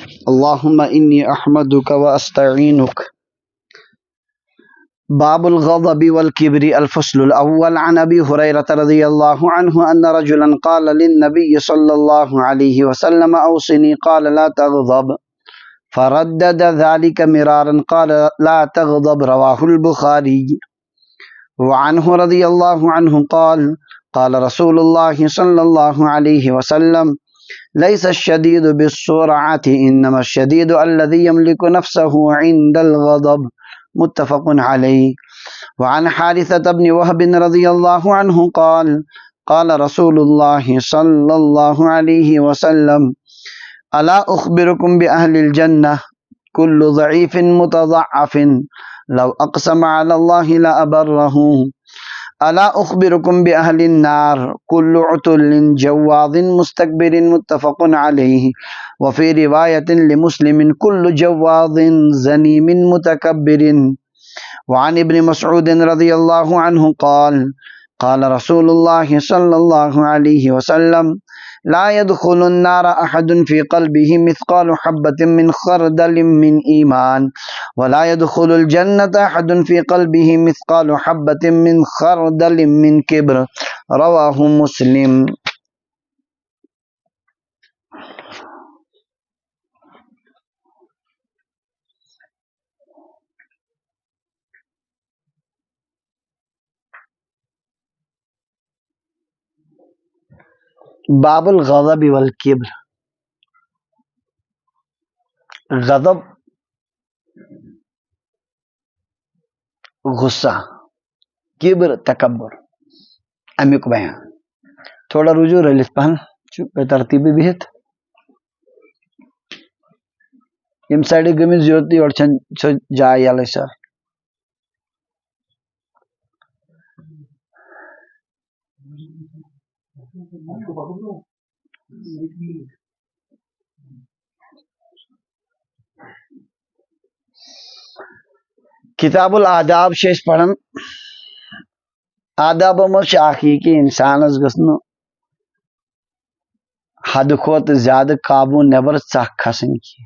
اللهم إني أحمدك وأستعينك. باب الغضب والكبر. الفصل الأول. عن أبي هريرة رضي الله عنه أن رجلا قال للنبي صلى الله عليه وسلم أوصني، قال لا تغضب، فردد ذلك مرارا، قال لا تغضب. رواه البخاري. وعنه رضي الله عنه قال قال رسول الله صلى الله عليه وسلم ليس الشديد بالسرعة إنما الشديد الذي يملك نفسه عند الغضب. متفق عليه. وعن حارثة بن وهب رضي الله عنه قال قال رسول الله صلى الله عليه وسلم ألا أخبركم بأهل الجنة كل ضعيف متضعف لو أقسم على الله لأبره. ألا أخبركم بأهل النار كل عتل جواظ مستكبر. متفق عليه. وفي رواية لمسلم كل جواظ زنيم متكبر. وعن ابن مسعود رضي الله عنه قال قال رسول الله صلى الله عليه وسلم لا يدخل النار أحد في قلبه مثقال حبة من خردل من إيمان ولا يدخل الجنة أحد في قلبه مثقال حبة من خردل من كبر. رواه مسلم. باب الغضب والکبر. غضب غصہ، کبر تکبر، امیک بیان. تھوڑا رجوع رلت پہن ترتیبی بہت یم سائڈ گمت ضرورت یور چھ جائے یلے سر. کتاب الآداب سے پڑھن. آداب مز اخی کہ انسانس گھن حد کھت زیادہ قابو نبر ژکھ کھسن کی،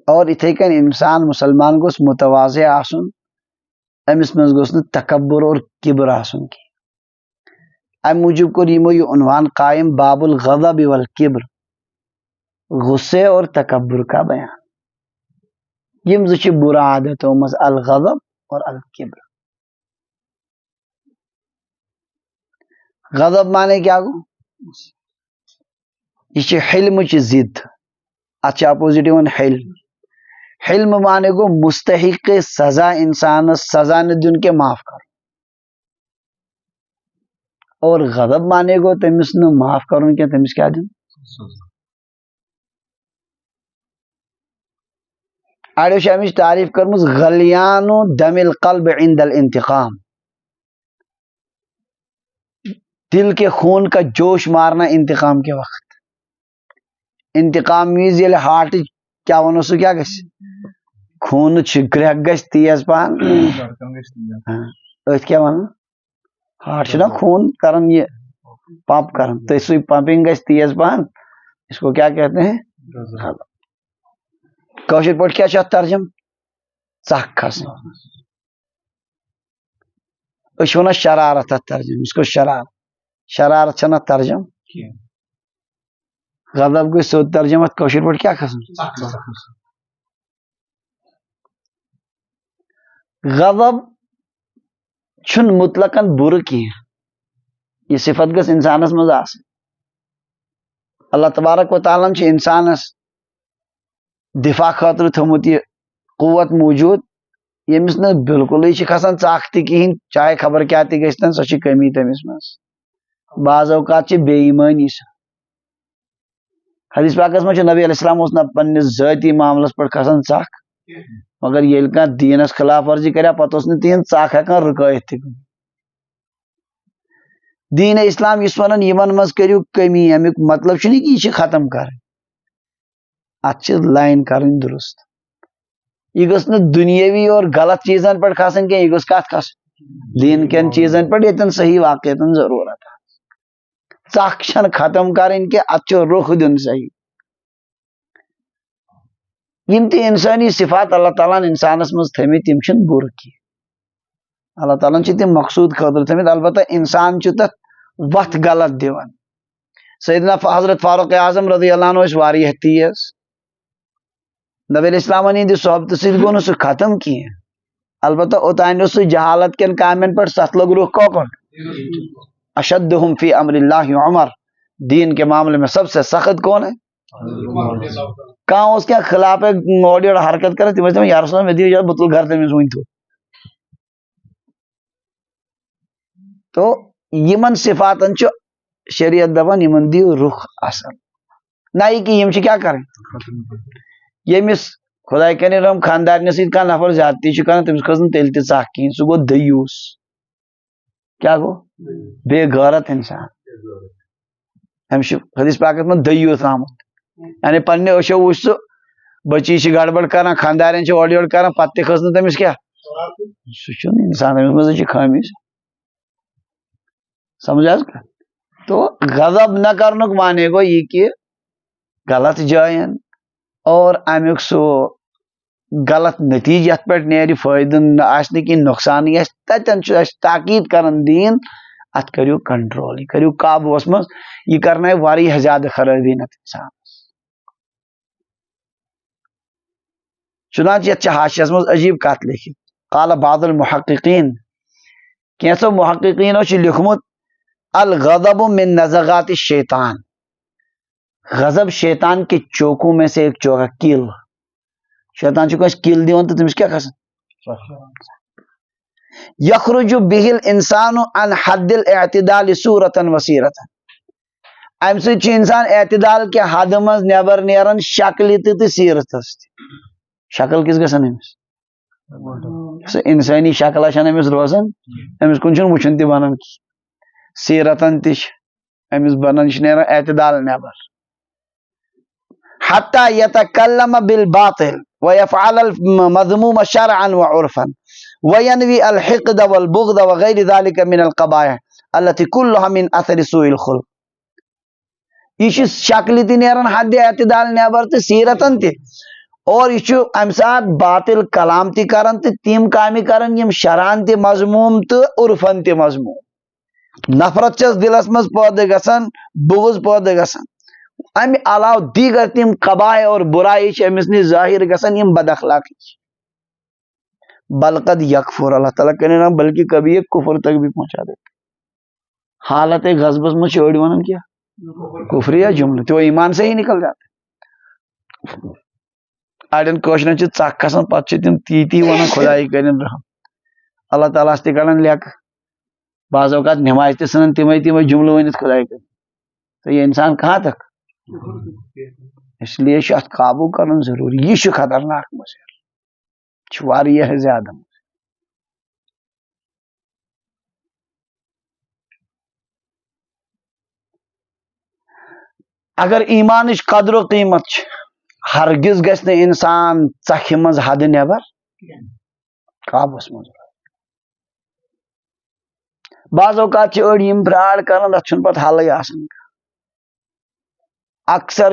اور اتھے کن انسان مسلمان گوس متواضع آسن، امس مز گوس نہ تکبر اور کبر آسن کی. ام موجب کو یمو یہ عنوان قائم باب الغضب والکبر، غصے اور تکبر کا بیان. یم زچ برا عادتوں مز الغضب اور الکبر. غضب مانے کیا گو؟ یہ حلم چ ضد. اچھا اپوزٹ حلم. حلم مانے گو مستحق سزا انسان سزا نہ دن کے معاف کر، اور غضب مانے گو تمس نہ معاف کرن کے تمس کیا دن. اڑو امچ تعریف کرمز غلیان دم القلب عند الانتقام، دل کے خون کا جوش مارنا انتقام کے وقت. انتقام میز یل ہارٹ کیا ونو سو کیا گس خون گرہ گس تیز پہن. کیا ون ہارٹ چھ نا خون کرن یہ پمپ کرن تو سوئی پمپنگ گس تیز پہن. اس کو کیا کہتے ہیں؟ کاشر پٹ کیا چاہتا ترجم ژکھ کھسن. اس ونان شرارت ترجم. اس کو شرارت چھنا ترجم. غضب کو سود ترجمت کاشر پٹ کیا کھسن. غضب چھن مطلقاً بر کی، یہ صفت گس انسانس مز آس. اللہ تبارک و تعالیٰ چھ انسانس دفاع خاطر تھومت یہ قوت موجود یمس نہ بالکل ہی کھسان ژکھ تہ کہین، چاہے خبر کیا تہ گژھتن سو کمی تمس مز. بعض اوقات چھ بے ایمانی سا. حدیث پاکس میں نبی علیہ السلام اس نہ پنس ذاتی معاملس پر کھسان ژکھ، مگر یل کان دینس خلاف ورزی کریا پتہ اس نے تہن ژکھ ہیکان رکائت تہ. دین اسلام اس ونان یمن مز کریو کمی، امیک مطلب چھ کہ یہ ختم کر، ات لائن کرن درست. یہ گھس نا دنیاوی اور غلط چیزن پر کھسن کی، یہ گھس کت کھسن دین کن چیزن پر یتن صحیح واقعتن ضرورت. ژکھ چھن ختم کرن کہ ات رخ دن صحیح. یم تہ انسانی صفات اللہ تعالیٰ انسانس مز تھمت تم چھ بر کی اللہ تعالیٰ تم مقصود خاطر تھمت البتہ انسان تت وتھ غلط دیوان سیدنا حضرت فاروق اعظم رضی اللہ عنہ واریاہ تیز نبی علیہ السلام ہند صحبت ست گو سہ ختم کی البتہ اوتان سہ جہالت کن کامن پہ ست لوگ روح کوکن اشدہم فی امر اللہ عمر دین کے معاملے میں سب سے سخت کون ہے کہاں اس کے خلاف اوڑ یوڑ حرکت کرے تم یا رسول اللہ میں دیو بتل گھر تمس ون تو یمن صفاتن شریعت دپان یمن دیو رخ اصل نہ یہ کہ یم کیا کریں یمس خدا کن رحم خاندارنہ ست کھانا نفر زیادتی کر تمس کھس تیل تہ ژکھ کہین سہ گو دیوس کیا گو بے غیرت انسان امس حدیث پاکس من دیوس آمت یعنی پنہ أچھو وچ سہ بچی گڑبڑ کران خاندارن اوڑ یوڑ کران پتہ تہ کھس تمس کیا سہ انسان امس مز خامی سمجھ آز تو غضب نہ کرنک معنی گو یہ کہ غلط جائن اور امیک سو غلط نتیجہ ات پہ نیرِ فائدہ آس کہ نقصان تتن تاکید کران دین ات کریو کنٹرول یہ کریو قابوس مز یہ کرنا واریاہ زیادہ خرابی نت انسان چنانچہ یہ حاشیس مز عجیب کت لکھت قال بعض المحققین کینسو محققینو لکھمت الغضب من نزغات الشیطان غضب شیطان کے چوکوں میں سے ایک چوکا کیل شیطان چھ کیل دیون تو تمس کیا کھسن یخرج به الانسان عن حد الاعتدال صورتا وسیرتا ام سچ انسان اعتدال کے حد مز نیبر نیران شکل تہ سیرت شکل کس گژھان امس انسانی شکل چھن امس روزان امس کن چھن وچھن تہ بنان سیرتن تہ امس بنان نیران اعتدال نیبر حتى يتكلم بالباطل ويفعل المذموم شرعا وعرفا وينوي الحقد والبغض وغير ذلك من القبائح التي كلها من اثر سوء الخلق یہ شکل تہ نیران حد اعتدال نیبر تہ سیرتن تہ اور یہ ام سات باطل کلام تہ کران تہ تم کامہ کران یم شرعن تہ مذموم تہ عرفن تہ مذموم نفرت چس دلس مز پودہ گژھان بغض پودہ گژھان امہ علاوہ دیگر تم قبائح اور برائی امس نش ظاہر گژھان یم بد اخلاقی بلقد یکفر اللہ تعالیٰ کرے بلکہ کبھی یہ کفر تک بھی پہنچا دیتا حالت غضبس میں چھوڑ ونن کیا کفریہ جملہ تو ایمان سے ہی نکل جاتے اڑین کوشرن چھ ژکھ کھسان پتہ تم تی ونان خدائی کرن رحم اللہ تعالیٰ تہ کڑان لیک بعض اوقات نماز تہ سنن تمے جملہ ونت خدائی کرن تو یہ انسان کہاں تک اس لیے ات قابو کرنا ضروری یہ خطرناک مسئلہ واریاہ زیادہ اگر ایمانچ قدر و قیمت ہرگز گژھِ نہٕ انسان ژکھِ منٛز حد نیبر قابوس منٛز بعض اوقات چھِ أڑۍ یِم فراڈ کران تتھ چھُنہٕ پتہٕ حلٕے آسان اکثر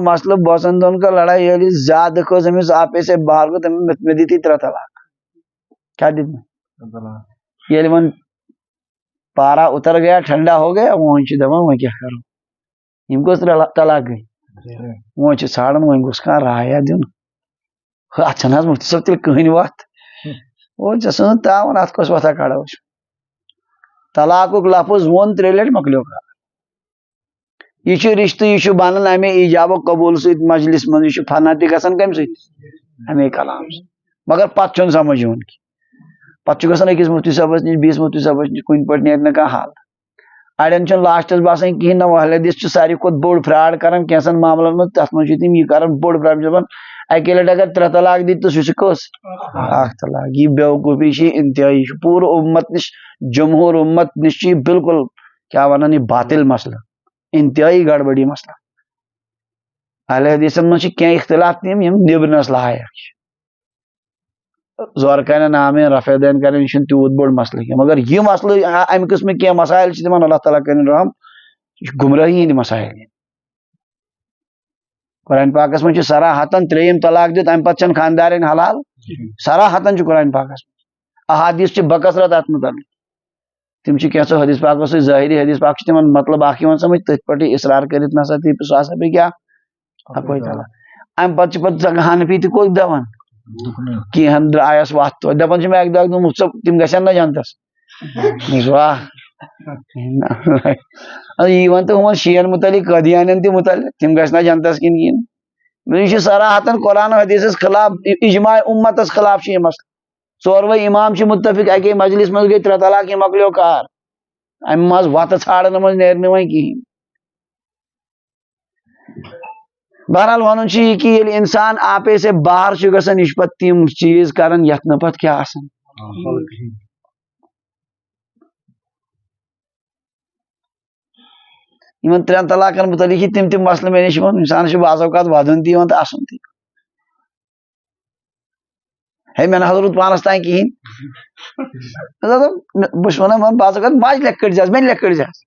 مسئلہ بوسن دون کا لڑائی یعنی زیادہ کھوس امس آپے سے باہر کو میں دیتی 3 طلاق کیا دیتی یہ من پارا اتر گیا ٹھنڈا ہو گیا وہ دپان وہ کیا کرو یم کس طلاق گئی وہ ژھانڈان وہ گوس کھانا رایا دن اتھن حظ مفتی صاحب تیل کہین وت وہ سن تعاون ات کس وتھا کڑا طلاق لفظ وون 3 لٹ مکلیو کا یہ رشتہ یہ بنان امے ایجاب و قبول ست مجلس من یہ فنا تہ گژھان کم ست امے کلام مگر پتہ چھن سمجھ یوان کی پتہ گژھان أکس مفتی صاحبس نش بیس مفتی صاحبس نش کن پہ نیرِ نہ کانٛہہ حل اڑین چھن لاسٹس باسان کہین نہ اہل حدیث ساروی کھت بوڑ فراڈ کران کینسن معاملن من تر من تم یہ کران بوڑ فراڈ دپان اکہ لٹ اگر 3 طلاق دی تو سہ کس 1 طلاق یہ بیوقوفی انتہائی پورٕ امت نش جمہور امت نش بالکل کیا ونان یہ باطل مسئلہ انتہائی گڑبڑی مسئلہ اہل حدیثن من کی اختلاف تم نبرنس لائق زور کرن آمین رفع دین کرن یہ تیوت بوڑ مسئلہ کی مگر یہ مسئلہ امہ قسم کی مسائل تمن اللہ تعالیٰ کرن رحم گمراہی ہند مسائل قرآن پاکس من صراحتن تریم طلاق دیت ام پتہ خاندارن حلال صراحتن قرآن پاکس احادیث بکثرت ات متعلق تم کینسو حدیث پاکو سی ظاہری حدیث پاک تمن مطلب اخ سمجھ تھی پہ اصرار کرت نسا تی سہ ہسا پہ کیا اکوئی طلاق ام پتہ پتہ حنفی تہ کوت دپان کہن درایس وت تو دپان میں اک دہ دوٚپمُت تم گژھن نا جنتس واہ یہ ون تو شین متعلق قادیانین تہ متعلق تم گھنا جنتس کن یہ صراحتن قرآن و حدیث خلاف اجماع امتس خلاف یہ مسئلہ ژوروے امام متفق اکی مجلس مز گئی 3 طلاق یہ مکلیو کار ام مز وت ژھانڈن مز نیرنہ وۄنۍ کہین بہرحال ون یہ کہ یل انسان آپے سے باہر گژھان یہ پتہ تم چیز کران یت نہ پتہ کیا آسان ان 3 طلاقن متعلق تم مسئلہ مے نش انسان بعض اوقات ودن تہ تو اسن تہ ہے میں حضرت پانس تین کہین بس ونان بعض اوقات ماج لکھ کڑ جاس میں لکھ کڑ جاس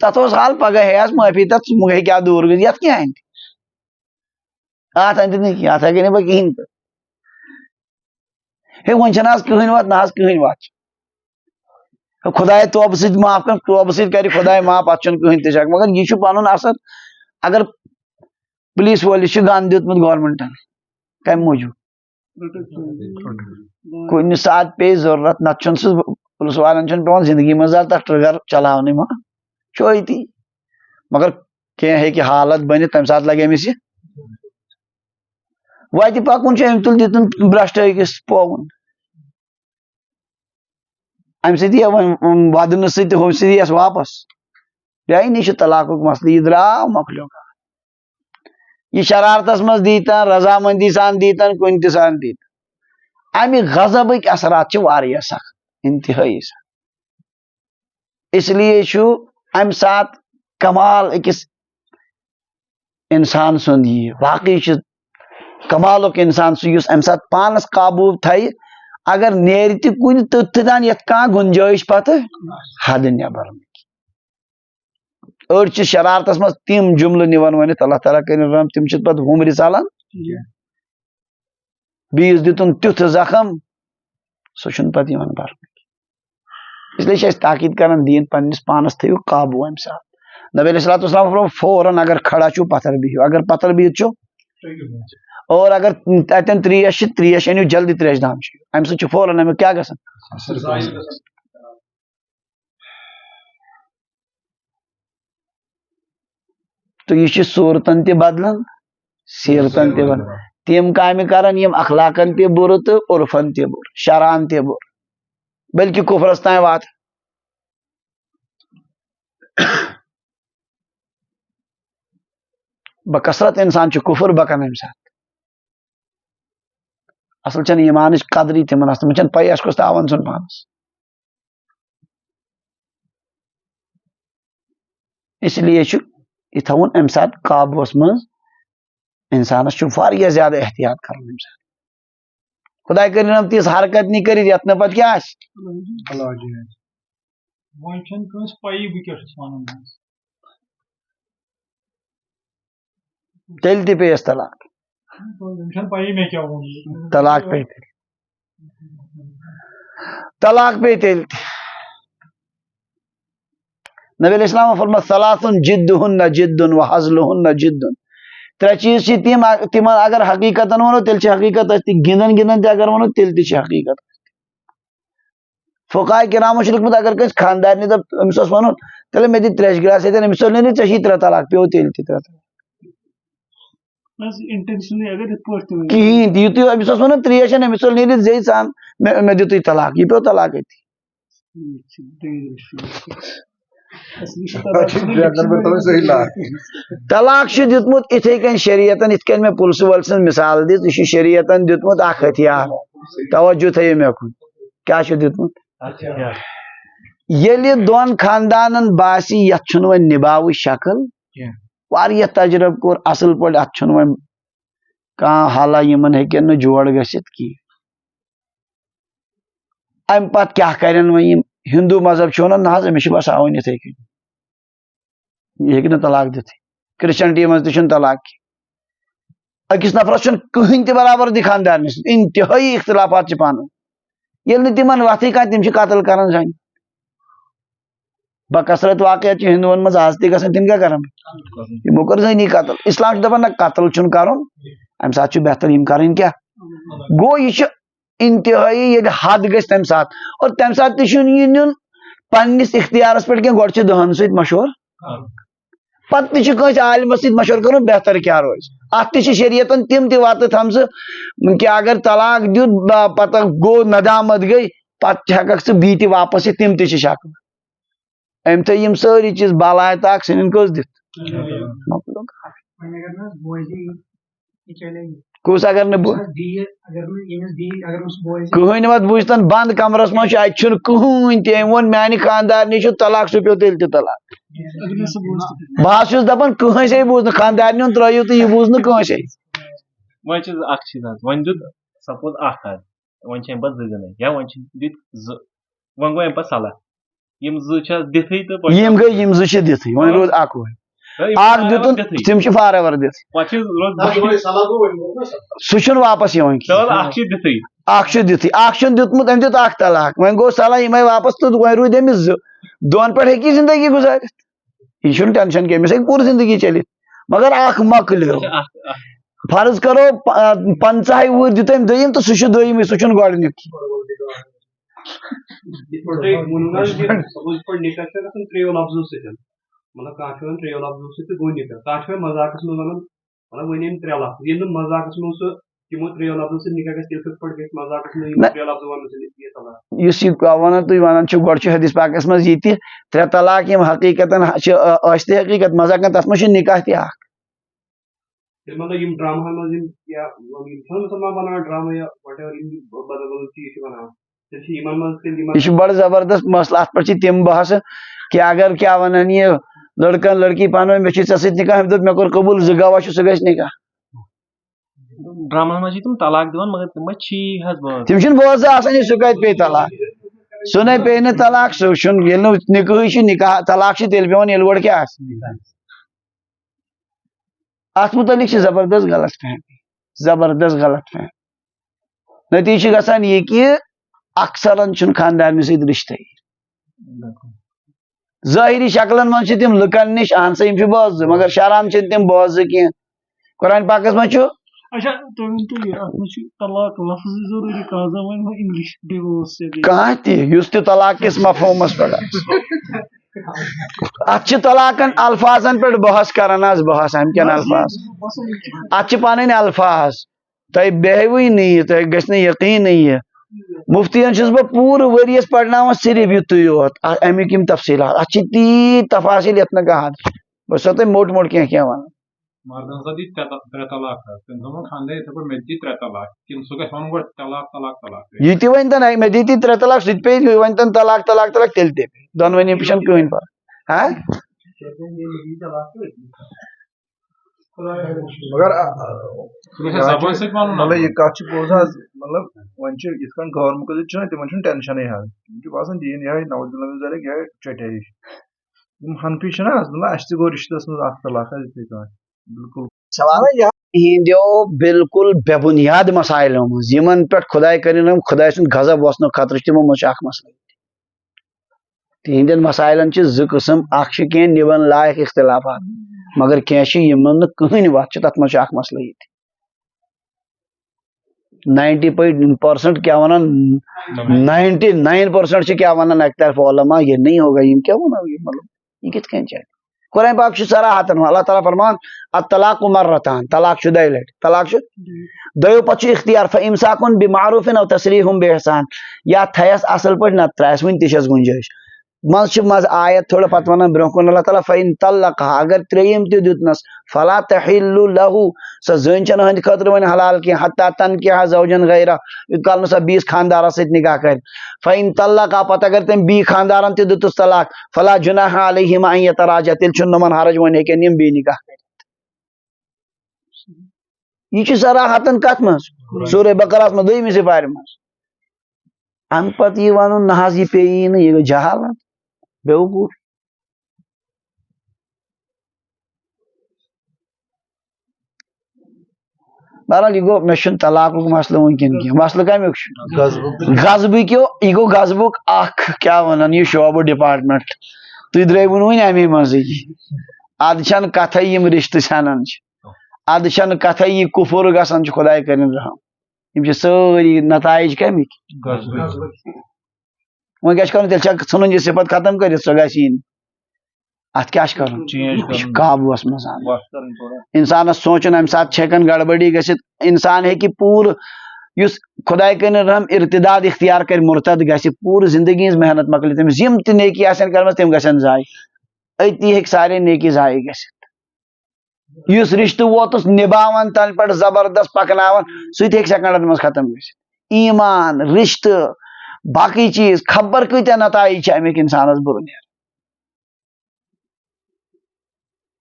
تت حال پگہ ہے معافی تت ہے کیا دور گئی یت کیا ات انت نہیں ات ہیکے نہ بہ کہین ہے ون چھن آز کہین وات نہ کہین وات خدائے توبہ ست معاف کر توبہ ست کر خدائے معاف ات چھن کہین تہ شک مگر یہ پنن اثر اگر پولیس وٲلِس چھُ گن دیُتمُت گورمنٹن کمہِ موٗجوٗب کُنہِ ساتہٕ پیٚیہِ ضروٗرت نتہٕ چھُنہٕ سُہ پُلس والٮ۪ن چھُنہٕ پیٚوان زندگی منٛز تتھ ٹرگر چلاونٕے ما چھُ أتی مگر کینٛہہ ہیٚکہِ حالت بٔنِتھ تمہِ ساتہٕ لگہِ أمِس یہِ وتہِ پکُن چھُ أمۍ تُل دِتُن برٛشٹہٕ أکِس پووُن امہِ سۭتۍ یہِ وۄنۍ ودنہٕ سۭتۍ ہُمہِ سۭتۍ یِیَس واپس یعنی چھُ طلاقُک مسلہٕ یہِ درٛاو مۄکلیو یہ شرارتس مز دیتن رضامندی سان دیتن کن تہ سان دیتن امہ غضبک اثرات واریاہ سخت انتہائی سخت اس لیے امہ سات کمال اکس انسان سند یہ واقعی کمالک انسان سہ اس امہ سات پانس قابو تھوِ اگر نیرِ تہ کن تٔتھۍ تان یتھ کانٛہہ گنجٲیش پتہ حد نٮ۪بر أڑۍ شرارتس مز تم جملہ نِوان ونِتھ اللہ تعالیٰ کرن رحم تم پتہ وُمرِ ژلان بیس دِتُن تیُتھ زخم سُہ چھُنہٕ پتہٕ یِوان برنہٕ اس لیے چھِ أسۍ تاکید کران دین پننس پانس تھٲیِو قابو امہِ ساتہٕ نبی علیہ الصلوۃ والسلام فرموو فوراً اگر کھڑا چھُو پتھر بِہِو اگر پتھر بِہِتھ چھُو اور اگر تتٮ۪ن تریش چھِ تریش أنِو جلدی تریش دام چیٚیِو امہِ سۭتۍ چھُ فوراً امیُک کیاہ گژھان تو یہ صورتن تہ بدلن سیرتن تہ بدلن تم کامہ کران یم اخلاقن تہ بُرٕ تہ عرفن تہ بُرٕ شرعن تہ بُرٕ بلکہ کفرس تام وات بکثرت انسان کفر بکان امہ سات اصل چھنہ ایمانچ قدری تمن آسان تمن چھنہ پاے اس کُس تاوان ژھُن پانس اس لیے یہ تھاؤن امہ سات قابوس مز انسانس واریاہ زیادہ احتیاط کرن امہ سات خدا کرن تیس حرکت نہیں کر یت نہ پتہ کیا تیل تہ پیس طلاق طلاق پے طلاق پے تیل نبی علیہ السلام فرمایا ثلاث جدہن جد و حزلہن جد 3 چیز تم اگر حقیقت ونو تیل حقیقت گندن گندن تہ اگر ونو تیل تہ حقیقت فقہاء کرامو لکھمت اگر کس خاندار دپ امس ون تیل مے دِ 3 گلاس امس نی ژے 3 طلاق پیو تیل تہ 3 طلاق کہین یتھ امس ون تریش امس نیرت زی سان مے دِتُے طلاق یہ پیو طلاق طلاق دیتمت اتھے کن شریعتن ات کن میں پلس ول سن مثال دت یہ شریعتن دیتمت اخ ہتھیار توجہ تھیو مے کن کیا دیتمت ییٚلہِ دۄن خاندانن باسی یتھ چھُنہٕ وۄنۍ نباوٕچ شکل واریاہ تجربہٕ کوٚر اصل پٲٹھۍ اتھ چھُنہٕ وۄنۍ کانٛہہ حالا یِمن ہیٚکن نہٕ جوڑ گٔژھِتھ کینٛہہ امہِ پتہٕ کیاہ کرن وۄنۍ یِم ہندو مذہب چھُ ونان نہ حظ أمِس چھُ بساوٕنۍ یِتھٕے کٔنۍ یہِ ہیٚکہِ نہٕ طلاق دِتھٕے کرسچنٹی منٛز تہِ چھُنہٕ طلاق کینٛہہ اکس نفرس کہین تہ برابردی خاندارنس انتہائی اختلافات پان یل تمن وتھے کھانا تم قتل کران زن بکثرت واقعات ہندوون مز آج تہ گژھان تم کیا کران تمو کر زنی قتل اسلام دپان نہ قتل چھن کرن امہ سات بہتر یم کرن کیا گو یہ انتہائی یل حد گژھِ تمہ سات اور تمہ سات تہ یہ نیون پنس اختیارس پہ کی گۄڈٕ چھِ دہن ست مشور پتہ تہ عالمس ست مشور کرن بہتر کیا روز ات تہ شریعتن تم تہ وتہ تھمژٕ کہ اگر طلاق دیت پتہ گو ندامت گئی پتہ ہیککھ ژٕ بیٚیہِ تہِ واپس یِتھ تم تہ چھِ شک أمۍ تھٲے یم سٲری چیز بلایہِ طاق ژھٕنن کٔژ دِتھ کس اگر نہ کہین مت بوزتن بند کمرس مز اتہ کہین تہ أمۍ ووٚن میانہ خاندارنی چھُ طلاق سُہ پیوٚو تیٚلہِ تہِ طلاق بہٕ چھُس دپان کٲنسے بوٗز نہٕ خاندارنی ہُنٛد ترٲیِو تہٕ یہِ بوٗز نہٕ کٲنسے وۄنۍ چھِ اکھ چیٖز حظ وۄنۍ دیُت سپوز اکھ حظ وۄنۍ چھِ امہِ پتہٕ زٕ دِنٕے یا وۄنۍ چھِ دِتۍ زٕ وۄنۍ گوٚو امہِ پتہٕ صلح یم زٕ چھِ حظ دِتھٕے تہٕ یم گٔے یم زٕ چھِ دِتھٕے وۄنۍ روٗد اکوے اکھ دِتُن تِم چھِ فار ایور دِتھ سُہ چھُنہٕ واپس یِوان کینٛہہ اکھ چھِ دِتھٕے اکھ چھُ دِتھٕے اکھ چھُنہٕ دیُتمُت أمۍ دیُت اکھ طلاق وۄنۍ گوٚو صلح یِمے واپس تہٕ وۄنۍ روٗدۍ أمِس زٕ دۄن پٮ۪ٹھ ہیٚکہِ یہِ زندگی گُزٲرِتھ یہ چھُنہٕ ٹینشن کینٛہہ أمِس ہیٚکہِ پوٗرٕ زندگی چلِتھ مگر اکھ مۄکلیو فرض کرو 15 وُہٕرۍ دیُت أمۍ دٔیِم تہٕ سُہ چھُ دٔیمٕے سُہ چھُنہٕ گۄڈٕنیُک مطلب کھانا تریو لفظوں سی گو نکاح کھانا مذاقس من ونان مطلب ون ام ترے لفظ یل مذاقس من سہ تمو تریو لفظوں سی نکاح گھس تیل کت پہ مذاقس من ترے لفظ ون اس ونان تھی ونان گۄڈٕ چھُ حدیث پاکس منٛز یہِ تہِ ترٛےٚ طلاق یِم حقیقتن ٲسۍ تہِ حقیقت مذاقن تتھ منٛز چھُ نکاح تہِ اکھ مطلب یم ڈراماہن منٛز یا مسلمان بناوان ڈرامہ یا وٹ ایور بدل بدل چیز بناوان یہ چھُ بڑٕ زبردست مسلہٕ اتھ پٮ۪ٹھ چھِ تِم بحث کہ اگر کیا ونان یہ لڑکن لڑکی پانہٕ ؤنۍ مےٚ چھُ ژےٚ سۭتۍ نکاح أمۍ دوٚپ مےٚ کوٚر قبوٗل زٕ گواہ چھُ سُہ گژھِ نکاح ڈراماہن منٛز چھِ تِم طلاق دِوان مگر تِم ما چھی حظ بٲژ تِم چھِنہٕ بوزٕ آسانی سُہ کتہِ پیٚیہِ طلاق سُہ نَے پیٚیہِ نہٕ طلاق سُہ چھُنہٕ ییٚلہِ نہٕ نِکاحٕے چھُ نکاح طلاق چھِ تیٚلہِ پیٚوان ییٚلہِ گۄڈٕ کیٛاہ آسہِ اتھ متعلق چھِ زبردست غلط فہمی زبردست غلط فہمی نتیجہ چھُ گژھان یہِ کہِ اکثرن چھُنہٕ خاندارنہِ سۭتۍ رشتے ظٲہری شکلن منٛز چھِ تِم لُکن نِش اہن سا یِم چھِ بوزٕ مگر شران چھِنہٕ تِم بوزٕ کینٛہہ قرآن پاکس منٛز چھُ کانٛہہ تہِ یُس تہِ طلاق کِس مفہوٗمس پٮ۪ٹھ آسہِ اتھ چھِ طلاقن الفاظن پٮ۪ٹھ بحث کران حظ بحث امہِ کٮ۪ن الفاظ اتھ چھِ پنٕنۍ الفاظ تۄہہِ بیہوٕے نہٕ یہِ تۄہہِ گژھِ نہٕ یقیٖنٕے یہِ مفتین چھُس بہٕ پوٗرٕ ؤرۍیَس پرناوان صرف یُتُے یوت امیُک یِم تفصیٖلات اتھ چھِ تیٖتۍ تفاصیل یتھ نہٕ کانٛہہ حد چھُ بہٕ چھُسو تۄہہِ موٚٹ موٚٹ کینٛہہ کینٛہہ ونان مردن ہسا دی ترٛےٚ طلاق تٔمۍ دوٚپُن خانٛدارِ یِتھٕے پٲٹھۍ مےٚ تہِ دی ترٛےٚ طلاق کِنہٕ سُہ گژھِ ونُن گۄڈٕ طلاق طلاق طلاق یہِ تہِ ؤنۍ تن مےٚ دِتی 3 طلاق سُہ تہِ پیٚیہِ ؤنۍ تن طلاق طلاق طلاق تیٚلہِ تہِ پیٚیہِ دۄنوٕنی چھنہٕ کٕہٕنۍ فرق ہاں مگر مطلب یہ کتھ چھِ پوٚز حظ مطلب وۄنۍ چھِ یِتھ کٔنۍ غٲر مُقلد چھِنہ تِمن چھُنہٕ ٹینشنٕے حظ تِم چھِ باسان دیٖن یِہوٚے نعوذ باللہ من ذالِک یِہوٚے چٹھے ہِش یِم حنفی چھِنہ حظ مطلب اَسہِ تہِ گوٚو رِشتَس منٛز اکھ طلاق حظ یِتھٕے کٔنۍ بالکل ہِنٛدیو بالکل بے بُنیاد مسایلو منٛز یِمن پٮ۪ٹھ خۄداے کٔرِنۍ خۄداے سُنٛد غضب وسنُک خطرٕ چھُ تِمو منٛز چھُ اکھ مسلہٕ تِہنٛدٮ۪ن مسایلن چھِ زٕ قٕسم اکھ چھِ کینٛہہ نِبن لایق اختلافات مگر کینٛہہ چھِ یِمن نہٕ کٕہٕنۍ وتھ چھِ تتھ منٛز چھُ اکھ مسلہٕ یہِ تہِ 90% کیا ونان 99% چھِ کیا ونان اکہِ طرف علما یہ نہیں ہوگا یم کیا ونو یہ مطلب یہ کِتھ کٔنۍ چلہِ قرآن پاک چھُ صراحتن اللہ تعالیٰ فرمان الطلاق مرتان طلاق چھُ دۄیہِ لٹہِ طلاق چھُ دۄیو پتہٕ چھُ اختیار فامساکٌ بمعروف او تسریحٌ باحسان یا تھیس اصل پٲٹھۍ نتہٕ ترٛایس وُنہِ تہِ چھس گُنجٲیش منٛز آیت تھوڑا پتہٕ ونان برونٛہہ کُن اللہ تعالیٰ فإن طلقها اگر ترٛیٚیِم تہِ دیُتنس فلا تحل له سۄ زٔنۍ چھنہٕ ہٕنٛدِ خٲطرٕ وۄنۍ حلال کینٛہہ حتی تنکحہ زوجن غیرہ یوٗت کال نہٕ سۄ بیٚیِس خاندارس سۭتۍ نکاح کرِ فإن طلقها پتہٕ اگر تٔمۍ بیٚیہِ خاندارن تہِ دیُتُس طلاق فلا جناح علیہما ان یتراجعا تیٚلہِ چھُنہٕ نۄمن حرج وۄنۍ ہیٚکن یِم بیٚیہِ نکاح کٔرِتھ یہ چھُ صراحتن کتھ منٛز سورہ بقرہس منٛز 2مہِ سپارِ منٛز امہِ پتہٕ یہِ ونُن نہ حظ یہِ پیٚیی نہٕ یہِ گٔے جہالت بیوقوٗف بہرحال یہ گو مے طلاق مسئلہ ونکن کی مسئلہ کمیک غضبک یہ گو غضبک اخ کیا ونان یہ شعبہ ڈپارٹمنٹ تھی درائیون ون امی مزے اد چھن کتھے یم رشتہ ژھنان اد چھن کتھے یہ کفر گژھان خدائے کرن رحم یم ساری نتائج کمیک وۄنۍ کیٛاہ چھُ کرُن تیٚلہِ چھا ژھٕنُن یہِ صفت ختم کٔرِتھ سۄ گژھِ یِنۍ اتھ کیٛاہ چھُ کرُن یہِ چھُ قابوٗوس منٛز انُن انسانس سونٛچُن امہِ ساتہٕ چھِ ہٮ۪کان گڑبڑی گٔژھِتھ انسان ہیٚکہِ پوٗرٕ یُس خۄداے کٔرِنۍ رحم ارتداد اختیار کرِ مرتد گژھِ پوٗرٕ زندگی ہٕنٛز محنت مۄکلہِ تٔمِس یِم تہِ نیکی آسن کرِمژٕ تِم گژھن ضایہِ أتی ہیٚکہِ سارے نیکی ضایہِ گٔژھِتھ یُس رشتہٕ ووتُس نباوان تنہٕ پٮ۪ٹھ زبردست پکناوان سُہ تہِ ہیٚکہِ سیکنڈن منٛز ختم گٔژھِتھ ایمان رشتہٕ باقی چیز خبر کۭتیاہ نتائج چھِ امیِکۍ انسانس برٕ نیران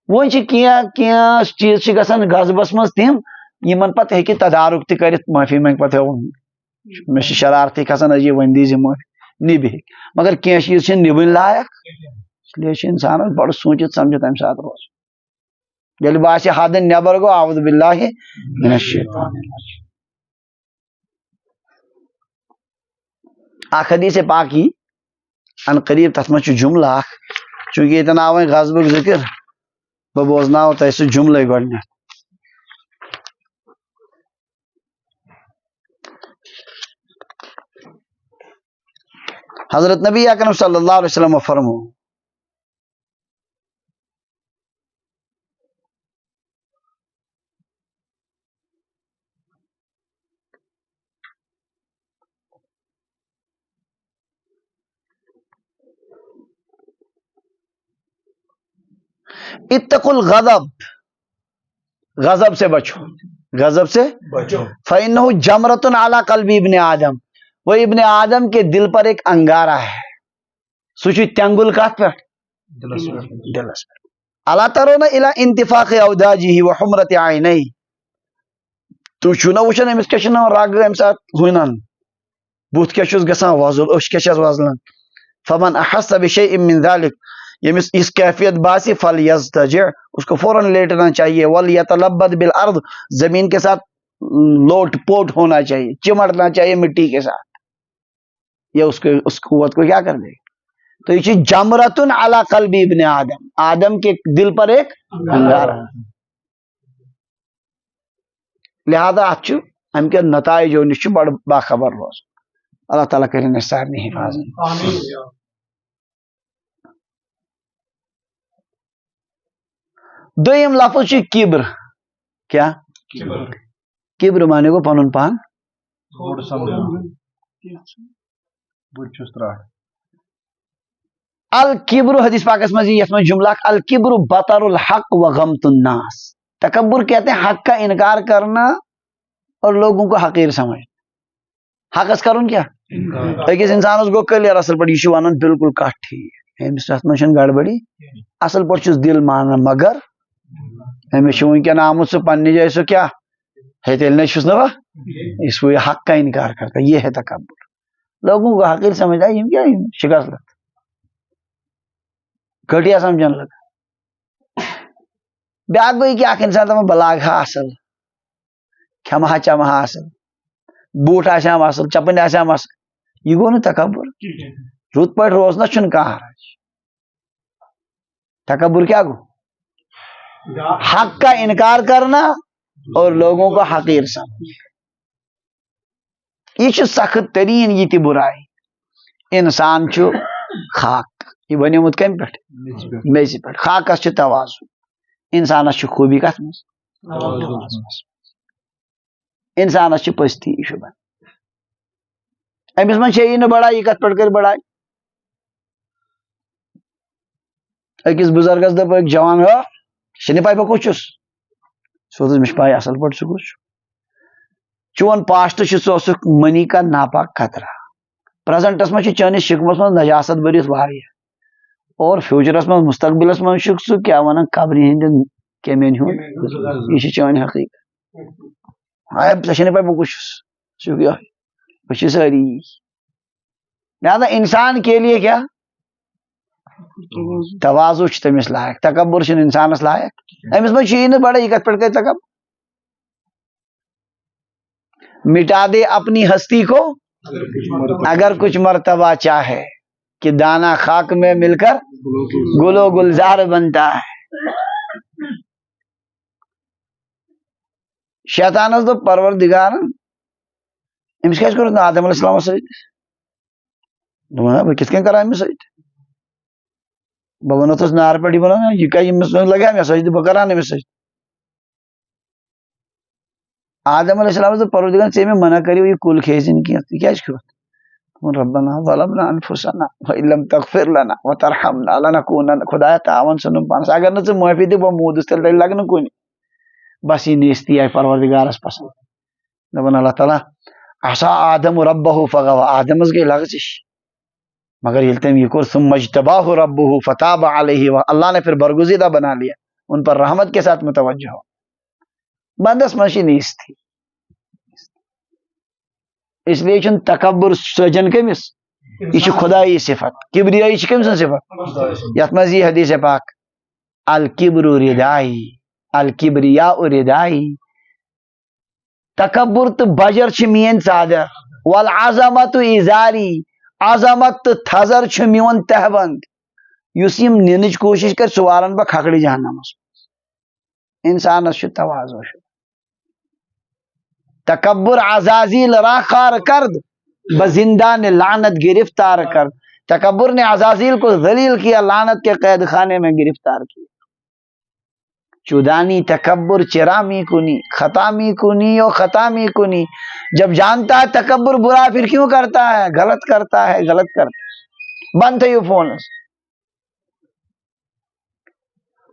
وۄنۍ چھِ کینٛہہ چیز چھِ گژھان غضبس منٛز تِم یِمن پتہٕ ہیٚکہِ تدارُک تہِ کٔرِتھ معٲفی منٛگہِ پتہٕ مےٚ چھِ شرارتٕے کھسان أجی وۄنۍ دیٖزِ معٲفی نِبہِ ہیٚکہِ مگر کینٛہہ چیز چھِ نِبٕنۍ لایق اسلیے چھِ انسانس بڑٕ سوٗنٛچِتھ سمجھِتھ امہِ ساتہٕ روزُن ییٚلہِ باسہِ حدٕ نٮ۪بر گوٚو اعوذ باللہ من الشیطان الرجیم اکھ حدیث پاک یی ان قریب تتھ منٛز چھُ جملہٕ اکھ چوٗنٛکہِ ییٚتٮ۪ن آو وۄنۍ غضبُک ذکر بہٕ بوزناوو تۄہہِ سُہ جملے گۄڈنٮ۪تھ حضرت نبی اکرم صلی اللہ علیہ وسلم فرمو اتقوا الغضب غضب سے بچو غضب سے بچو فإنه جمرۃ علی قلب ابن آدم وہ ابن آدم کے دل پر ایک انگارہ ہے سُہ چھُ تینگل کتھ پٮ۪ٹھ دلس پٮ۪ٹھ الا ترون الی انتفاخ اوداجہ وحمرۃ عینیہ تُہۍ چھِو نا وٕچھان أمِس کیٛاہ چھِ ناو رگہٕ اَمہِ ساتہٕ ہُنان بُتھ کیٛاہ چھُس گژھان وۄزُل أچھ کیٛاہ چھَس وۄزلان فمن احس بشیء من ذلک ییٚمِس اس کیفیت باسہِ فلیضطجع اس کو فوراً لیٹنا چاہیے ولیتلبد بالارض زمین کے ساتھ لوٹ پوٹ ہونا چاہیے چمٹنا چاہیے مٹی کے ساتھ یہ اس قوت کو کیا کر دے گا تو یہ جمرتن علی قلب ابن آدم آدم کے دل پر ایک انگارہ لہذا اتھ ام کے نتائجو نش بڑ باخبر روز اللہ تعالیٰ کرن اس سارنی حفاظت دویم لفظ چھ کبر کیا کبر مانے گو پنن پان الکبر حدیث پاکس میں یس میں جملہ الکبر بطر الحق و غمت الناس تکبر کہتے ہیں حق کا انکار کرنا اور لوگوں کو حقیر سمجھنا حقس کرن کیا اکس انسانس گو کلیر اصل پہ یہ ونان بالکل کت ٹھیک امس تک من گڑبڑی اصل پہ چھس دل مانان مگر امس ونکن آمت سہ پنہ جائے سہ کیا ہے تیل نہ چھس نا اس وہ حق کا انکار کرتا یہ ہے تکبر لوگوں کو حقیر سمجھتا ہے کیا شکست گھٹیا سمجھن لگا بیاکھ گوئی کہ اخ انسان دپان بلاگ ہا اصل کھمہا چمہا اصل بوٹ آسام اصل چپن آسام اصل یہ گو نا تکبر رت پہ روزنا چھن کہاں حرج تکبر کیا گو حق کا انکار کرنا اور لوگوں کو حقیر سمجھنا یہ سخت ترین یہ برائی انسان خاک یہ بنیومت کم پہ میز پہ خاکس توازن انسانس خوبی کت مز انسانس پستی شبن امس من نا بڑائی یہ کت پہ کر بڑائی اکس بزرگس دپ ایک جوان ہو شنہ پائی بہ کس چھس سوز مش پائی اصل پہ سہ کس چون پاسٹ ثق منی کا ناپاک خطرہ پریزنٹس من چانس شکمس من نجاست برس واریاہ اور فیوچرس من مستقبلس من سہ کیا ونان قبر ہند کیمین ہند یہ چان حقیقت ژے پائی بہ کس چھس ساری لہذا انسان کے لیے کیا تواضع تمس لائق تکبر انسانس لائق امس من نا بڑا یہ کت پہ کر تکبر مٹا دے اپنی ہستی کو اگر کچھ مرتبہ چاہے کہ دانا خاک میں مل کر گل و گلزار بنتا ہے. شیطانس دو پروردگار امس کیا کور آدم علیہ السلام ستھ بہ کت کن کر امس ست بہ ونو تس نار پہ یہ بنانا یہ کیا امس لگا مے سجدہ بہ کران امس ست. آدم علیہ السلام دو پروردگار ژے مے منع کریو یہ کل کھیزن کی یہ کیا کھیوت ربنا ظلمنا انفسنا وان لم تغفر لنا وترحمنا لنكونن خدایا تعاون سنم پانس اگر نہ معافی دے بہ مودس تل لگن کن بس یہ نیستی آئی پروردگارس پسند دپن اللہ تعالیٰ عصا آدم ربہ فغوا آدمس گئی لغزش مگر یل تم یہ کور ثم اجتباہ ربہ فتاب علیہ اللہ نے پھر برگزیدہ بنا لیا ان پر رحمت کے ساتھ متوجہ ہو. بندس منشی نیستی اس لیے چن تکبر سجن کمس یہ خدائی صفت کبریائی کم سن صفت یت مز یہ حدیث پاک الکبر ردائی الکبریاء ردائی تکبر تو بجر چھ مین ژادر والعظمت ازاری عظمت تو تھزر چھ میون تہبند اس یم نینچ کوشش کر سوارن بہ کھکڑی جہنمس انسانس چھ تواضع تکبر عزازیل را خار کرد بزندان لعنت گرفتار کرد. تکبر نے عزازیل کو ذلیل کیا لعنت کے قید خانے میں گرفتار کیا. چودانی تکبر چرامی کنی خطامی کنی اور خطامی کنی جب جانتا ہے تکبر برا پھر کیوں کرتا ہے غلط کرتا ہے بند تھے فون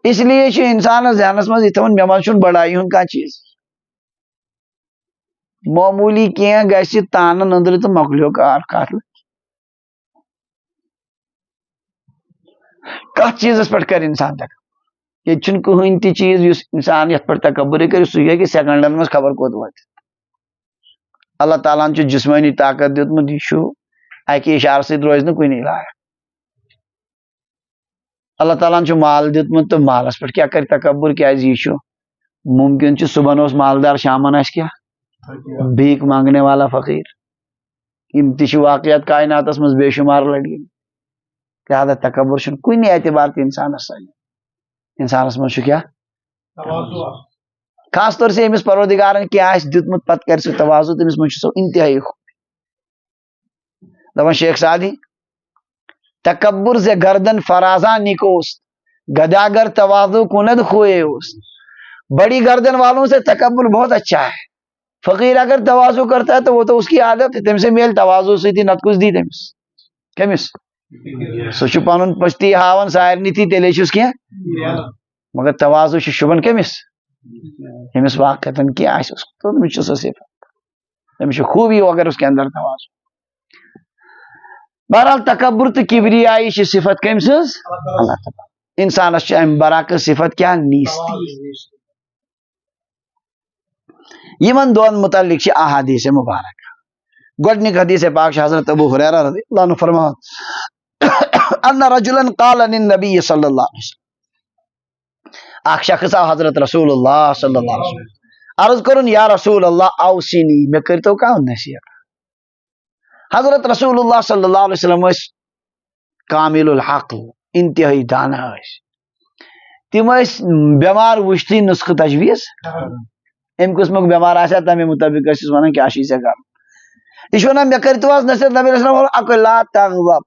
اس لیے انسان ذہنس مز یہ مے من بڑائی ہند کھانا چیز معمولی کی گھس تان اندر تو مکلیو کار کت کت چیزس پہ کر انسان تک یہ کہین تہ چیز اس انسان یت پہ تکبر کر سہ ہیکہ سیکنڈن مز خبر کوت وات. اللہ تعالیٰ ہن جسمانی طاقت دیتمت یہ اکہ اشارہ ست روز نہ کن لائق. اللہ تعالیٰ ہن مال دیتمت تو مالس پہ کیا کر تکبر کیاز یہ ممکن صبح اس مالدار شامن آس کیا بھیک مانگنے والا فقیر یم تہ واقعات کائناتس مز بے شمار لڑی لہذا تکبر چھ کن اعتبار تہ انسانس مز کیا خاص طور سے امس پروردگارن کیا دیتمت پتہ کر سہ تواضع تمس من سو انتہائی دپان شیخ سعدی تکبر سے گردن فرازاں نکوست گداگر تواضع کند خوئے اوست. بڑی گردن والوں سے تکبر بہت اچھا ہے. فقیر اگر تواضع کرتا ہے تو وہ تو اس کی عادت ہے تم سے میل تواضع سے تھی نت کچھ دی تمس کمس سہ پن پستی ہاون سارنی تھی تیلے کیا مگر تواضع شبن کمس یمس واقعتن کیا تمس سو صفت تمس خوبی ہو اگر اس کے اندر تواضع. بہرحال تکبر تو کبریائی صفت کم سز اللہ تعالیٰ انسانس ام برعکس صفت کیا نیستی. یمن دون متعلق احادیث مبارکہ گۄڈنیُک حدیث پاک حضرت ابو ہریرہ رضی اللہ عنہ فرمان ان رجلا قال للنبی صلی اللہ علیہ وسلم اخ شخص آو حضرت رسول اللہ صلی اللہ علیہ وسلم عرض کرن یا رسول اللہ اوصنی مے کرتو کم نصیحت. حضرت رسول اللہ صلی اللہ علیہ وسلم کامل العقل انتہائی دانا تم بیمار وشتی نسخہ تجویز ام قسمک بیمار آسا تمے مطابق ونان کیا ژے کر یہ ونان مے کرتو نصیحت نبی علیہ السلام اکو لا تغضب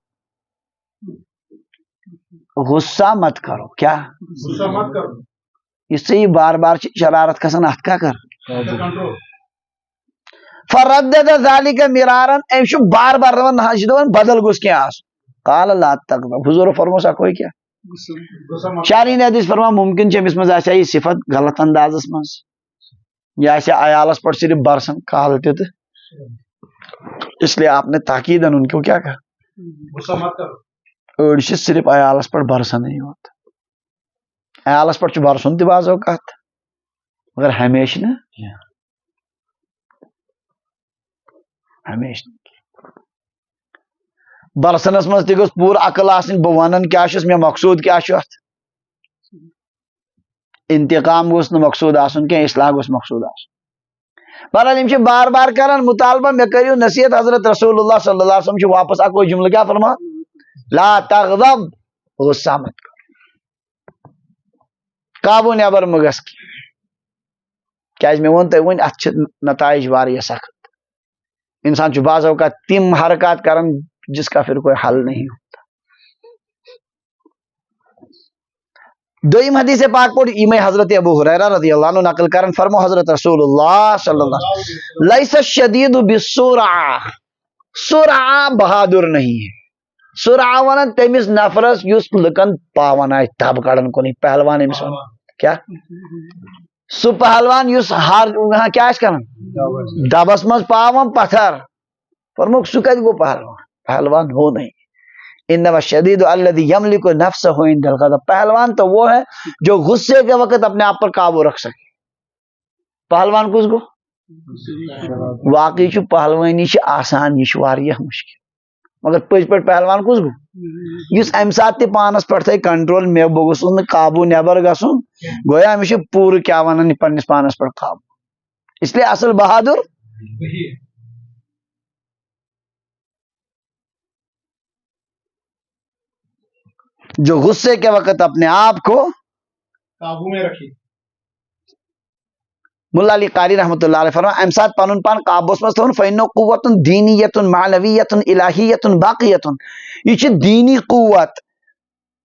غصہ مت کرو کیا اس سے یہ بار بار شرارت کھسان ات کیا کر فردد ذالک مرارا ام بار بار دپان بدل گوس کی آس قال لا تغضب حضور فرموسا کوئی کیا شارین حدیث فرما ممکن امس مز آسیا یہ صفت غلط اندازس مز یا عیالس پر صرف برسن کال تہ اس لیے آپ نے تاکیدن ان کو کیا کہا اڑ صرف عیالس پر برسن نہیں ہوتا عیالس پر برسن تہ بعض اوقات مگر ہمیشہ نا ہمیشہ برسنس مز تہ گوس پور عقل آسن بہ ونن کیا مے مقصود کیا ات انتقام گوس نہ مقصود آسن کی اصلاح گوس مقصود آسن بہرحال یہ بار بار کران مطالبہ مے کریو نصیحت حضرت رسول اللہ صلی اللہ علیہ وسلم واپس اکو جملہ کیا فرما لا تغضب غصہ مت کر قابو نیبر مگس کیا میں ون تھی ون ات نتائج واریاہ سخت انسان بعض اوقات تم حرکات کران جس کا پھر کوئی حل نہیں ہوتا. دویم حدیث پاک پڑھ ایم حضرت ابو ہریرہ رضی اللہ عنہ نقل کرن فرمو حضرت رسول اللہ صلی اللہ علیہ وسلم لیس الشدید بالسرعہ سرعہ بہادر نہیں ہے. سرعہ ونان تمس نفرس یس لکن پاون آئے تب کڑن کنی پہلوان امس ون کیا سو پہلوان یس ہار کیا آس کرن دبس مز پاون پتھر فرموک سو کت گو پہلوان پہلوان ہو نہیں. انما الشدید الذی یملک نفسہ عند الغضب پہلوان تو وہ ہے جو غصے کے وقت اپنے آپ پر قابو رکھ سکے. پہلوان کس گو واقعی چھ پہلوانی چھ آسان یہ واریاہ مشکل مگر پز پہ پہلوان کس گو اس ام سات تہ پانس پہ تھے کنٹرول مے بہ گوس قابو نیبر گھن گویا امس پور کیا ونان پنس پانس پہ قابو. اس لیے اصل بہادر جو غصے کے وقت اپنے آپ کو قابو میں رکھی. ملا علی قاری رحمۃ اللہ علیہ فرما ام سات پن پان قابوس مز تھون فینو قوت دینیت معنویت الہیت باقیت یہ دینی قوت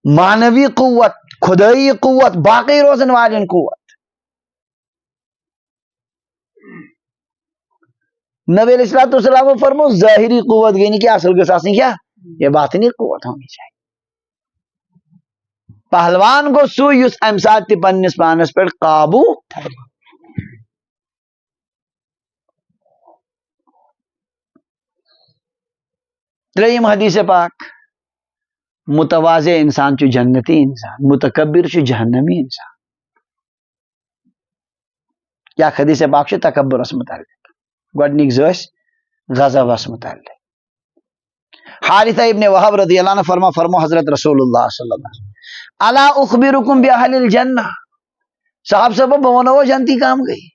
معنوی قوت خدائی قوت باقی روزن والن قوت. نبی علیہ الصلوۃ والسلام فرمو ظاہری قوت گئی نہیں کہ اصل گھس آسنی کیا یہ باطنی قوت ہونی چاہیے. پہلوان کو سو یس ام سات تہ پنس پانس پہ قابو تھائے. تریم حدیث پاک متواضع انسان چھ جنتی انسان متکبر چھ جہنمی انسان. یا حدیث پاک چھ تکبرس متعلق گۄڈنیک زس غضبس متعلق. حارثہ ابن وہب رضی اللہ عنہ فرمو حضرت رسول اللہ صلی اللہ علیہ وسلم الا اخبرکم باہل الجنہ صاحب بہ ونو جنتی کام گئی.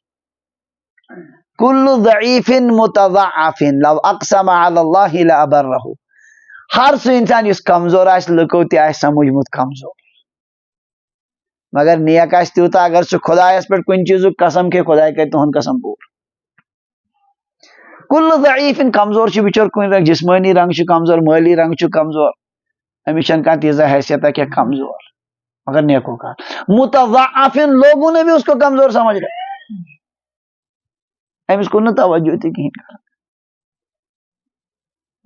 کل ضعیف متضعف لو اقسم علی اللہ لابرہ ہر سو انسان اس کمزور آس لکو تہ آس سمجھمت کمزور مگر نیک آس تیوتا اگر سہ خدایس پہ کن چیز قسم کے خدا کر تہد قسم پور. کل ضعیف کمزور بچور کن رنگ جسمانی رنگ کمزور مالی رنگ کمزور امس کھانا تیزا حیثیت کہ کمزور مگر نیکو کا متضعف لوگوں نے بھی اس کو کمزور سمجھ رہے امس کو نا توجہ تہ کہین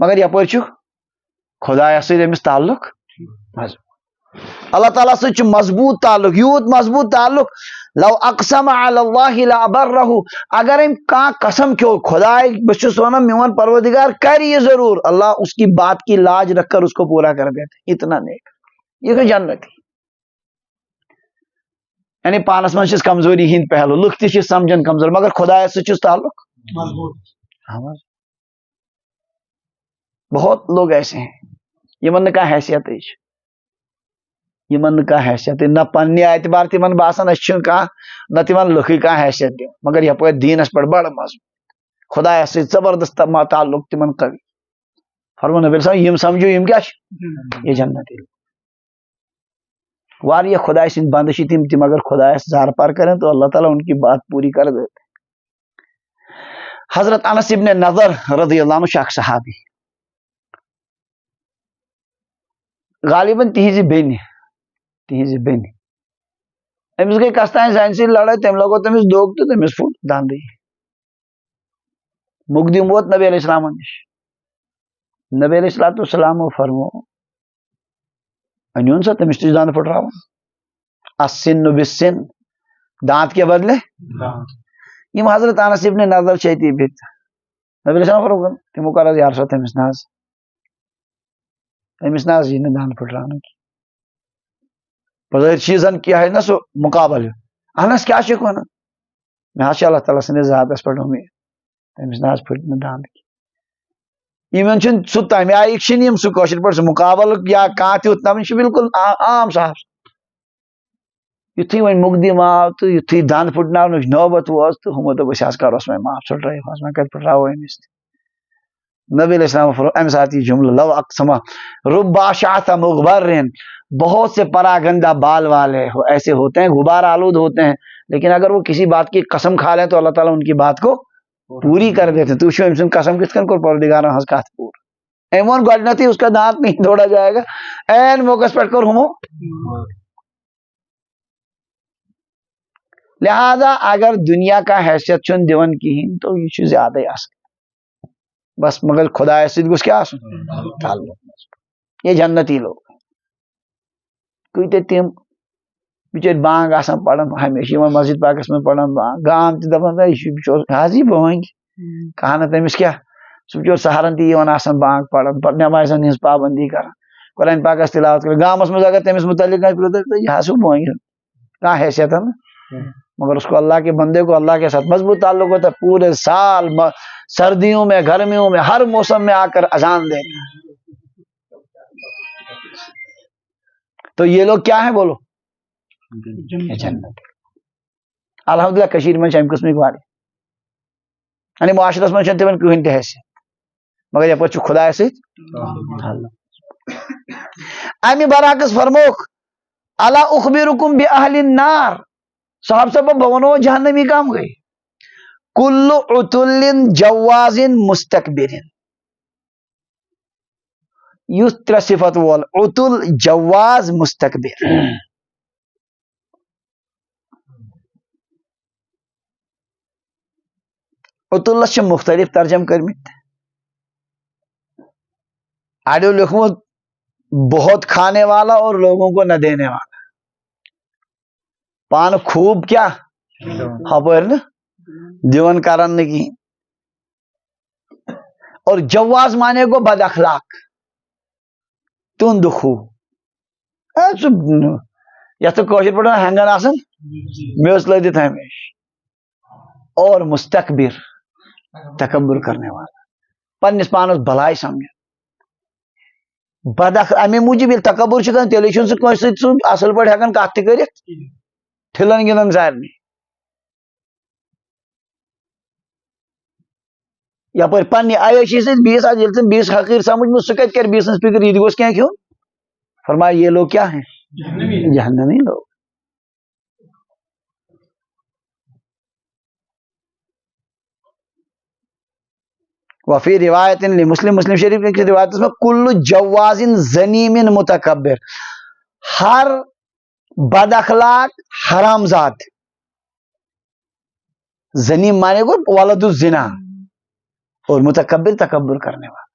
مگر یپر خدا امس تعلق اللہ تعالیٰ ست مضبوط تعلق یوت مضبوط تعلق لو اقسم علی اللہ لابرہ اگر ام کان قسم کھو خدا بس ونان میون پروردگار کر یہ ضرور اللہ اس کی بات کی لاج رکھ کر اس کو پورا کر دیتے. اتنا نیک یہ تو جنتی یعنی پانس من کمزوری ہند پہلو لکھ تہ سمجھن کمزور مگر خدا ست تعلق مضبوط. بہت لوگ ایسے ہیں یمن کا حیثیت یمن کا حیثیت نہ پنہ اعتبار تمن باسان کھانا نہ تمن لکھی کا حیثیت دن مگر یپ دینس پہ بڑ مضبوط خدا ست زبردست تعلق تمن قوی. فرمو نبی صاحب یم سمجھو یم کیا یہ جنتی واریہ خدا سند بند تم اگر خدا زار پار کریں تو اللہ تعالیٰ ان کی بات پوری کر دیتے. حضرت انس ابن نضر رضی اللہ عنہ اخ صحابی غالباً تہذ بین امس گئی کستان سانسی لڑائی تم لگو تمس دوگ تو تمس پھٹ داندی مقدم ووت نبی علیہ السلام نش نبی علیہ السلام فرمو انیون سا تمس تہ داند پھٹراون السن بالسن دانت کے بدلے یم حضرت انس ابن نضر چیتی بہت نبی علیہ السلام فرمو تمو کر یار سا تمس ناز یہ داند پھٹرانا کی بظاہر چیزن کیا ہے نا سو مقابل انس کیا ونان میں اللہ تعالیٰ سندس ذاتس پہ امید تمس نا پھٹ داند کی ایمن سہ تمہ آئک سہ پہ سہ مقابل یا کھانا تیت نمن بالکل عام صاحب یتھُے وۄنۍ مُقدِم آو تہٕ یتھُے دند پھٕٹناونٕچ نوبت وٲژ تہٕ ہُمو دوٚپ أسۍ حظ کَروس وۄنۍ معاف ژھٕٹرٲیِوس وۄنۍ کَتہِ پھٕٹراوو أمِس تہِ نبی علیہ السلام فرمایا اَمہِ ساتہٕ یہ جملہ لو اقسما رب اشعث مغبر بہت سے پراگندہ بال والے ایسے ہوتے ہیں غبار آلود ہوتے ہیں لیکن اگر وہ کسی بات کی قسم کھا لیں تو اللہ تعالیٰ ان کی بات کو پوری کر دیتے ہیں. تو وچھو أمۍ سٕنٛز قسم کِتھ کٔنۍ کوٚر پروردگارن ہٕنٛز کتھ پوٗرٕ أمۍ ووٚن گۄڈٕنیتھٕے اس کا دانت نہیں توڑا جائے گا عین موقعس پٮ۪ٹھ کوٚر ہُمو لہذا اگر دنیا کا حیثیت چھُنہٕ دِوان کِہیٖنۍ تو یہِ چھُ زیادَے اصل بس مگر خدایس سۭتۍ گوٚژھ کیٛاہ آسُن تعلق یہ جنتی لوگ کۭتیاہ تِم بِچٲرۍ بانگ آسان پران ہمیشہِ یِوان مسجد پاکس منٛز پران بانگ گام تہِ دپان یہِ چھُ بِچور حظ یہِ بٲنگۍ کانٛہہ نہٕ تٔمِس کیٛاہ سُہ بِچور سہرن تہِ یِوان آسان بانگ پران پتہٕ نمازن ہٕنٛز پابندی کران قرآن پاکس تلاوت کران گامس منٛز اگر تٔمِس متعلق آسہِ پرٛژھان یہِ حظ چھُ بٲنگۍ کانٛہہ حیثیت ہے نا مگر اس کو اللہ کے بندے کو اللہ کے ساتھ مضبوط تعلق ہوتا ہے پورے سال سردیوں میں گرمیوں میں ہر موسم میں آ کر اذان دیتا تو یہ لوگ کیا ہیں بولو جنت الحمدللہ کشیر من امہ قسمک وار یعنی معاشرس من تمن کہین تہ حیثیت مگر یپر چھ خدا سۭتۍ امہ برعکس فرموک الا اخبرکم باہل النار صاحب صاحب بہ ونو جہنمی کم گئی کل عتل جواز مستکبر یُس ترٛےٚ صفت وول عتل جواز مستکبر عتلس چھِ مختلف ترجم کٔرمٕتۍ اڑیو لیوکھمُت بہت کھانے والا اور لوگوں کو نہ دینے والا پان خوب کیا ہپٲرۍ نہٕ دِوان کران نہٕ کِہیٖنۍ اور جواز مانے گو بد اخلاق تُند خو سُہ یتھ کٲشِر پٲٹھۍ ہینگن آسان میٚژ لٔدِتھ ہمیشہ اور مستکبر تکبر کرنے والا پننس پانس بلائی سمجھ بد امے موجوب ییٚلہِ تکبر چھُ کران تیٚلے چھُنہٕ سُہ کٲنٛسہِ سۭتۍ سُہ اصل پٲٹھۍ ہٮ۪کان کتھ تہِ کٔرِتھ ٹھِلن گِنٛدان سارنٕے یپٲرۍ پننہِ عیٲشی سۭتۍ بیٚیِس ییٚلہِ ژٕ بیٚیِس حقیٖر سمجھمُت سُہ کتہِ کرِ بیٚیِس سٕنٛز فکر یہِ تہِ گوٚژھ کینٛہہ کھیوٚن فرمایا یہ لوگ کیا ہیں جہنمی لوگ وفی روایت مسلم شریف کی روایت میں کل جواز زنیم متکبر ہر بد اخلاق حرام زاد زنیم مانے کو ولد الزنا اور متکبر تکبر کرنے والا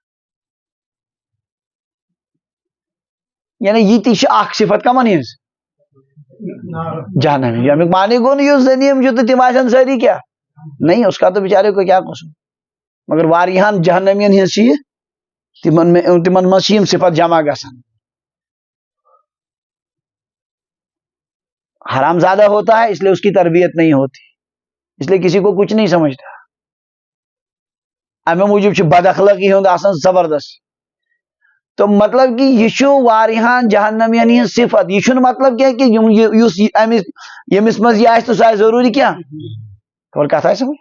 یعنی یہ تیش اخ صفت کمن ہز جہنمی امیک معنی گو نا یہ زنیم جو تو تم آسن ساری کیا نہیں اس کا تو بیچارے کو کیا قصور مگر واریہن جہنمین ہز تمن من صفت جمع گژھان حرام زیادہ ہوتا ہے اس لیے اس کی تربیت نہیں ہوتی اس لیے کسی کو کچھ نہیں سمجھتا امے موجود بد اخلاقی ہند آسان زبردست تو مطلب کہ یہ واریہن جہنمین ہز صفت یہ مطلب کہ یمس مز یہ تو سہ ضروری کیا اور کت آئی سمجھ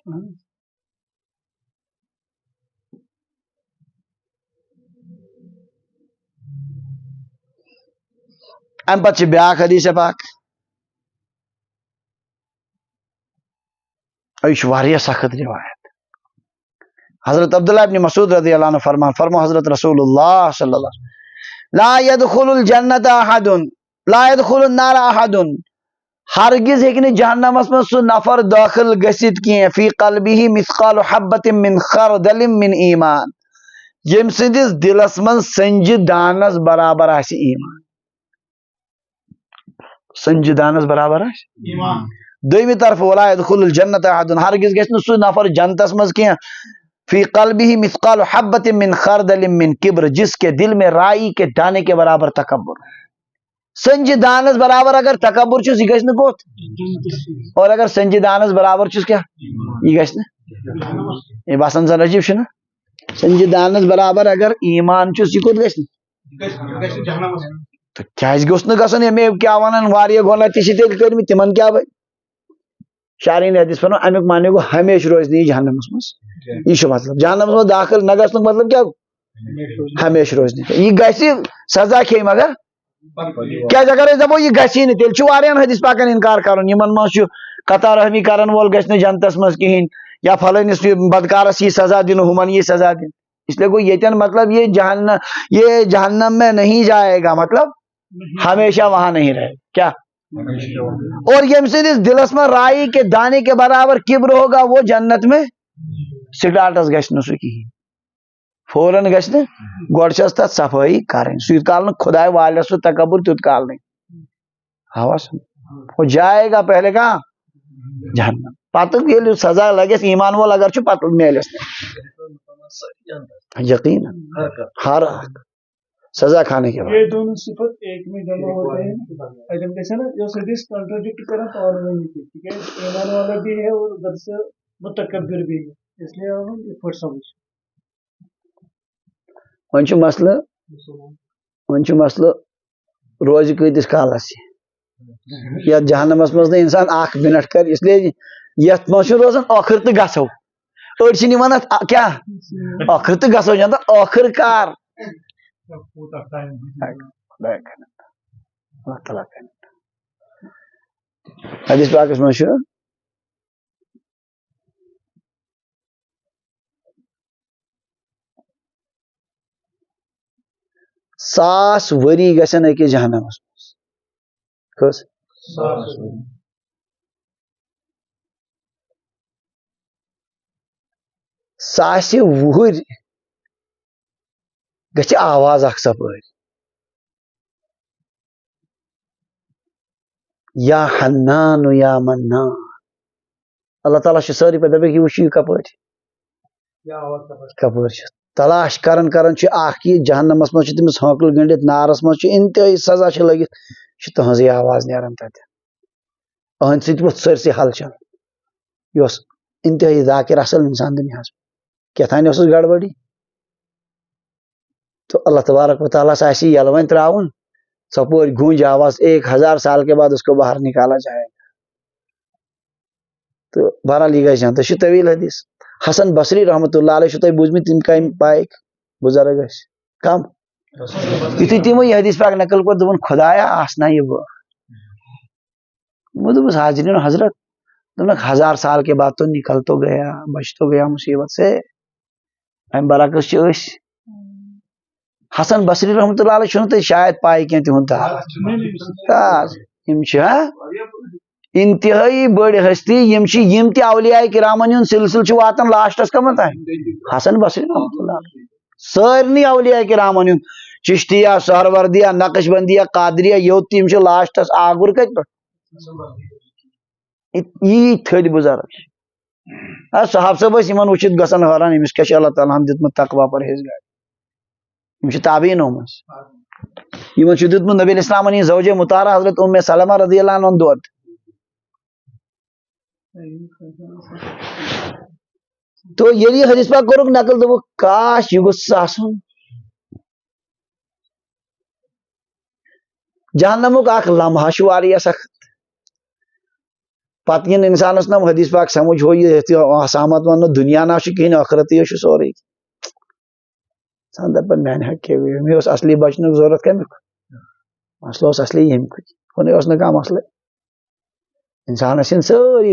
ام پتہ بیاکھ حدیث پاک یہ سخت روایت حضرت عبداللہ ابن مسعود رضی اللہ عنہ فرمو حضرت رسول اللہ صلی اللہ علیہ وسلم لا يدخل الجنت احد لا يدخل النار احد ہرگز ہیکہ جہنمس من سہ نفر داخل گژھت کی فی قلبہ مثقال حبۃ من خردل من ایمان یم سندس دلس من سنجہ دانس برابر آس ایمان سنجہ دانس برابر آس ایمان دویمہ طرف ولا يدخل الجنت احد ہرگز گژھِ نہ سہ نفر جنتس مز کی فی قلبہ مثقال حبۃ من خردل من کبر جس کے دل میں رائی کے دانے کے برابر تکبر سنجہ دانس برابر اگر تکبر چھس یہ گژھِ نہ کوت اور اگر سنجہ دانس برابر چھس کیا یہ گژھِ نہ یہ باسان زن عجیب چھُ نا سنجہ دانس برابر اگر ایمان چھس یہ کوت گژھِ نہ تو کیازِ گوٚژھ نہٕ گژھُن اَمے کیٛاہ وَنان واریاہ گۄناہ تہِ چھِ تیٚلہِ کٔرمٕتۍ تِمن کیٛاہ بَنہِ شارعین حدیث فرمان امیُک معنی گوٚو ہمیشہِ روزِ نہٕ یہِ جہنمس منٛز یہِ چھُ مطلب جہنمس منٛز داخل نہ گژھنُک مطلب کیٛاہ گوٚو ہمیشہِ روزِ نہٕ یہِ گژھِ سزا کھیٚیہِ مگر کیازِ اگر أسۍ دپو یہِ گژھی نہٕ تیٚلہِ چھُ واریاہن حدیث پاکن انکار کرُن یِمن منٛز چھُ قطع رحمی کرن وول گژھِ نہٕ جنتس منٛز کِہینۍ یا فلٲنِس بدکارس یی سزا دِنہٕ ہُمن یی سزا دِنہٕ اس لیے گوٚو ییٚتٮ۪ن مطلب یہ جہنم میں نہیں جائے گا مطلب ہمیشہ وہاں نہیں رہے کیا اور یم سندس دلس میں رائی کے دانے کے برابر کبر ہوگا وہ جنت میں سٹارٹس گژھِ نہٕ سُہ کِہینۍ فوراً گژھِ نہٕ گۄڈٕ چھس تتھ صفٲیی کرٕنۍ سُہ یوٗت کال نہٕ خداے والٮ۪س سُہ تکبر تیوٗت کال نہیں ہاوس وہ جائے گا پہلے کہاں جہنم پتہٕ ییٚلہِ سزا لگٮ۪س ایمان وول اگر چھُ پتہٕ میلٮ۪س یقینا ہر سزا کھانے کے بعد یہ دونوں صفت ایک میں جمع ہوتے ہیں ایڈم کیسے نا جو حدیث کنٹراڈکٹ کریں تو اور نہیں تھی ٹھیک ہے ایمان والا بھی ہے اور ادھر سے متکبر بھی ہے اس لیے ہم یہ پڑھ سمجھ وۄنۍ چھُ مسلہٕ روزِ کۭتِس کالس یتھ جہنمس منٛز نہٕ انسان اکھ منٹ کر اس لیے یتھ منٛز چھُ روزان ٲخر تہٕ گژھو أڑۍ چھِ نِوان اتھ کیاہ ٲخر تہٕ گژھو چھِ ٲخر کار اللہ تعالیٰ حدیث پاکس منٛز چھُ ساس ؤری گژھن أکِس جہنمس منٛز کٔژ ساسہِ وُہٕرۍ گژھِ آواز اکھ ژپٲرۍ یا حنان یا منان اللہ تعالیٰ چھُ سٲری پتہٕ دپکھ یہِ وٕچھو یہِ کپٲرۍ کپٲرۍ چھُ تلاش کران چھُ اکھ یہِ جہنمس منٛز چھُ تٔمِس ہٲنکل گٔنڈِتھ نارس منٛز چھُ انتہٲیی سزا چھِ لٔگِتھ چھِ تٕہنٛزٕے آواز نیران تتہِ أہنٛدِ سۭتۍ ووٚتھ سٲرسٕے ہلچل یہِ اوس انتہٲیی ذاکر اصل انسان دُنیاہس کیٛاتھانۍ ٲسٕس گڑبڑی تو اللہ تبارک و تعالیٰ سے آسہِ یلہٕ وۄنۍ تراوُن ژپٲرۍ گونج آواز 1000 سال کے بعد اس کو باہر نکالا جائے گا تو بہرحال یہ گژھِ جنت چھُ طویل حدیث حسن بصری رحمۃ اللہ علیہ چھُو تۄہہِ بوٗزمٕتۍ تِم کامہِ پایِک بُزرگ ٲسۍ کم یُتھُے تِمو یہِ حدیث پاک نقل کوٚر دوٚپُن خدایا آسنا یہِ بہٕ یِمو دوٚپُس حاضرین حضرت دوٚپنکھ 1000 سال کے بعد تو نکل تو گیا بچ تو گیا مصیبت سے امہِ برعکس چھِ أسۍ حسن بصری رحمۃ اللہ علیہ چھُنہٕ تۄہہِ شاید پاے کینٛہہ تِہُنٛد تاج یِم چھِ انتہٲیی بٔڑۍ ہستی یِم چھِ یِم تہِ اولیاء کرامن ہُنٛد سلسلہٕ چھُ واتان لاسٹس کمن تام حسن بصری رحمۃ اللہ علیہ سارنٕے اولیاء کرامن ہُنٛد چشتیہ سہروردیہ نقش بندیہ قادریہ یوٚت تِم چھِ لاسٹس آگُر کتہِ پٮ۪ٹھ یی تھٔدۍ بُزرگ صحاب صٲب ٲسۍ یِمن وٕچھِتھ گژھان حٲران أمِس کیٛاہ چھُ اللہ تعالیٰ ہن دیُتمُت تقوا پرہیزگار یِم چھِ تابعیٖنو منٛز یِمن چھُ دیُتمُت نبی علیہ السلامن ہِنٛز زوجے مطہرہ حضرت اُمے سلمہ رضی اللہ عنہن دۄد تو ییٚلہِ یہِ حدیث پاک کوٚرُکھ نقل دوٚپُکھ کاش یہِ گوٚژھ آسُن جہنمُک اکھ لمحہ چھُ واریاہ سخت پتہٕ یِن انسانس نہ حدیث پاک سمجھ ہو یہِ آسامت وننہٕ دُنیا نہ چھُ کِہینۍ ٲخرتٕے چھُ سورُے انسان دپان میانہِ حق کیٛاہ مےٚ اوس اصلی بچنُک ضروٗرت کمیُک مسلہٕ اوس اصلی ییٚمیُک ہُنٕے اوس نہٕ کانٛہہ مسلہٕ انسانس چھِنہٕ سٲری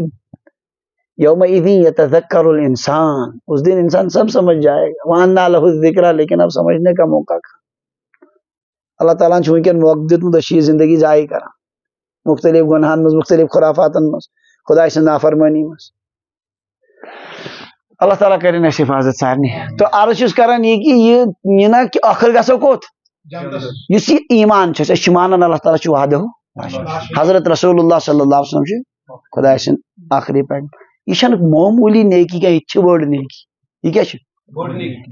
یومئذ یتذکر الانسان اس دن انسان سب سمجھ جائے گا وَأَنَّىٰ لَهُ الذِّکریٰ لیکن اب سمجھنے کا موقع کہاں اللہ تعالیٰ چھُ وٕنکیٚن موقعہٕ دیُتمُت أسۍ چھِ یہِ زندگی ضایع کران مختلف گۄنہن منٛز مختلف خُرافاتن منٛز خۄداے سٕنٛز نافرمٲنی منٛز اللہ تعالیٰ کرن اَسہِ حفاظت سارنٕے تو عرض چھُس کران یہِ کہِ یہِ نہ کہِ ٲخر گژھو کوٚت یُس یہِ ایمان چھُ أسۍ چھِ مانان اللہ تعالیٰ چھُ وعدٕ حضرت رسول اللہ صلی اللہ علیہ وسلم چھُ خۄداے سٕنٛدۍ آخری پیغام یہ چھنہٕ معموٗلی نیکی کینٛہہ یہِ چھِ بٔڑ نیکی یہِ کیٛاہ چھِ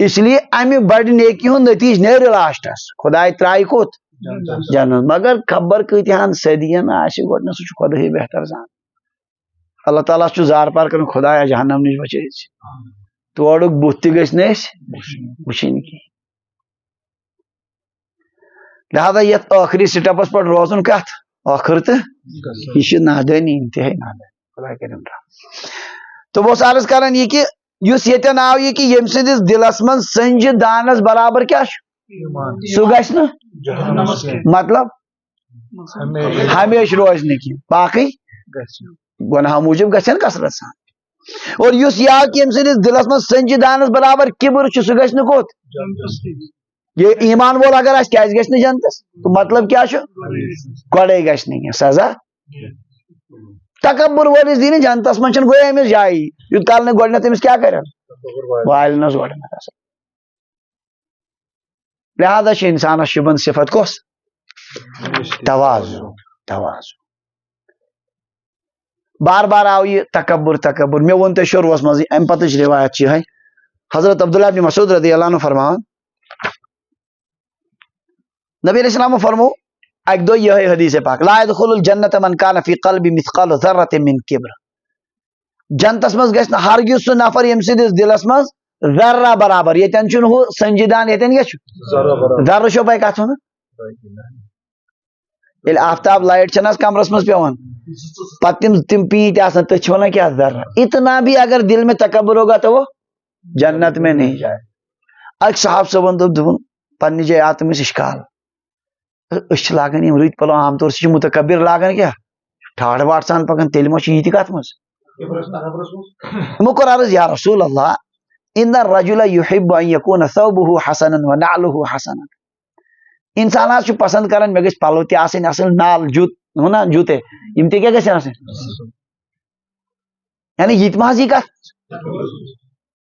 اس لیے امہِ بڑِ نیکی ہُنٛد نتیٖجہٕ نیرِ لاسٹس خۄداے ترایہِ کوٚت جنت مگر خبر کۭتہن صدین آسہِ گۄڈنیٚتھ سُہ چھُ خۄداے بہتر زانان اللہ تعالیٰ چھُ زار پار کران خۄدایا جہنم نِش بچٲیِتھ تورُک بُتھ تہِ گٔژھۍ نہٕ أسۍ وٕچھِنۍ کینٛہہ لہذا یت آخری سٹیپس پر روزن کت آخر تو یہ نادانی انتہائی نادانی خدا کرم تو بہت عرض کران یہ کہ اس یتن آو یہ کہ یم سندس دلس من سنجہ دانس برابر کیا سہ گژھِ نہٕ مطلب ہمیشہ روز کی باقی گناہ موجب گھن کثرت سان اور اس یہ کہ یم سندس دلس من سنجہ دانس برابر کبر سہ گژھِ نہٕ کوت یہ ایمان وول اگر آس کیازِ گژھِ نہٕ جنتس تو مطلب کیا گۄڈے گژھِ نہٕ کینٛہہ سزا تکبر وٲلِس دی نہٕ جنتس منٛز چھنہٕ گویا أمِس جایی یوٗت کال نہٕ گۄڈنیتھ أمِس کیٛاہ کرن والنس گۄڈنیتھ اصل لہذا چھِ انسانس شبن صفت کۄس تواضع تواضع بار بار آو یہ تکبر تکبر مےٚ ووٚن تۄہہِ شروعس منٛزٕے امہِ پتٕچ روایت چھِ یِہے حضرت عبداللہ بن مسعود رضی اللہ عنہ فرمان نبی علیہ السلام فرمو اک دو یہ حدیث پاک لا يدخل الجنت من كان في قلب مثقال ذرة من كبر جنتس مز گژھِ نہٕ ہرگز سُہ نفر ییٚمہِ سٕنٛدِس دِلس منٛز ذرہ برابر ییٚتٮ۪ن چھُنہٕ ہُہ سنجیدان ییٚتٮ۪ن کیٛاہ چھُ ذرہ چھو پاے کتھ وَنان ییٚلہِ آفتاب لایٹ چھنہٕ حظ کمرس منٛز پیوان پتہٕ تِم پیٖنتۍ آسان تٔتھۍ چھِ ونان کیٛاہ ذرہ اتنا بھی اگر دل میں تکبر ہوگا تو وہ جنت میں نہیں جائے اکھ صاحب صٲبن دوٚپ پننہِ جایہِ آو تٔمِس اِشکال أسۍ چھِ لاگان یِم رٕتۍ پلو عام طور چھِ متکبر لاگان کیٛاہ ٹھاٹھ واٹھ سان پکان تیٚلہِ ما چھُ یہِ تہِ کتھ منٛز یِمو کوٚر عرض یا رسول اللہ ان الرجل يحب ان يكون ثوبه حسنا ونعله حسنا انسان حظ چھُ پسند کران مےٚ گژھِ پلو تہِ آسٕنۍ اصل نال نا جوٗتے یِم تہِ کیٛاہ گژھن آسٕنۍ یعنی یہِ تہِ ما حظ یی کتھ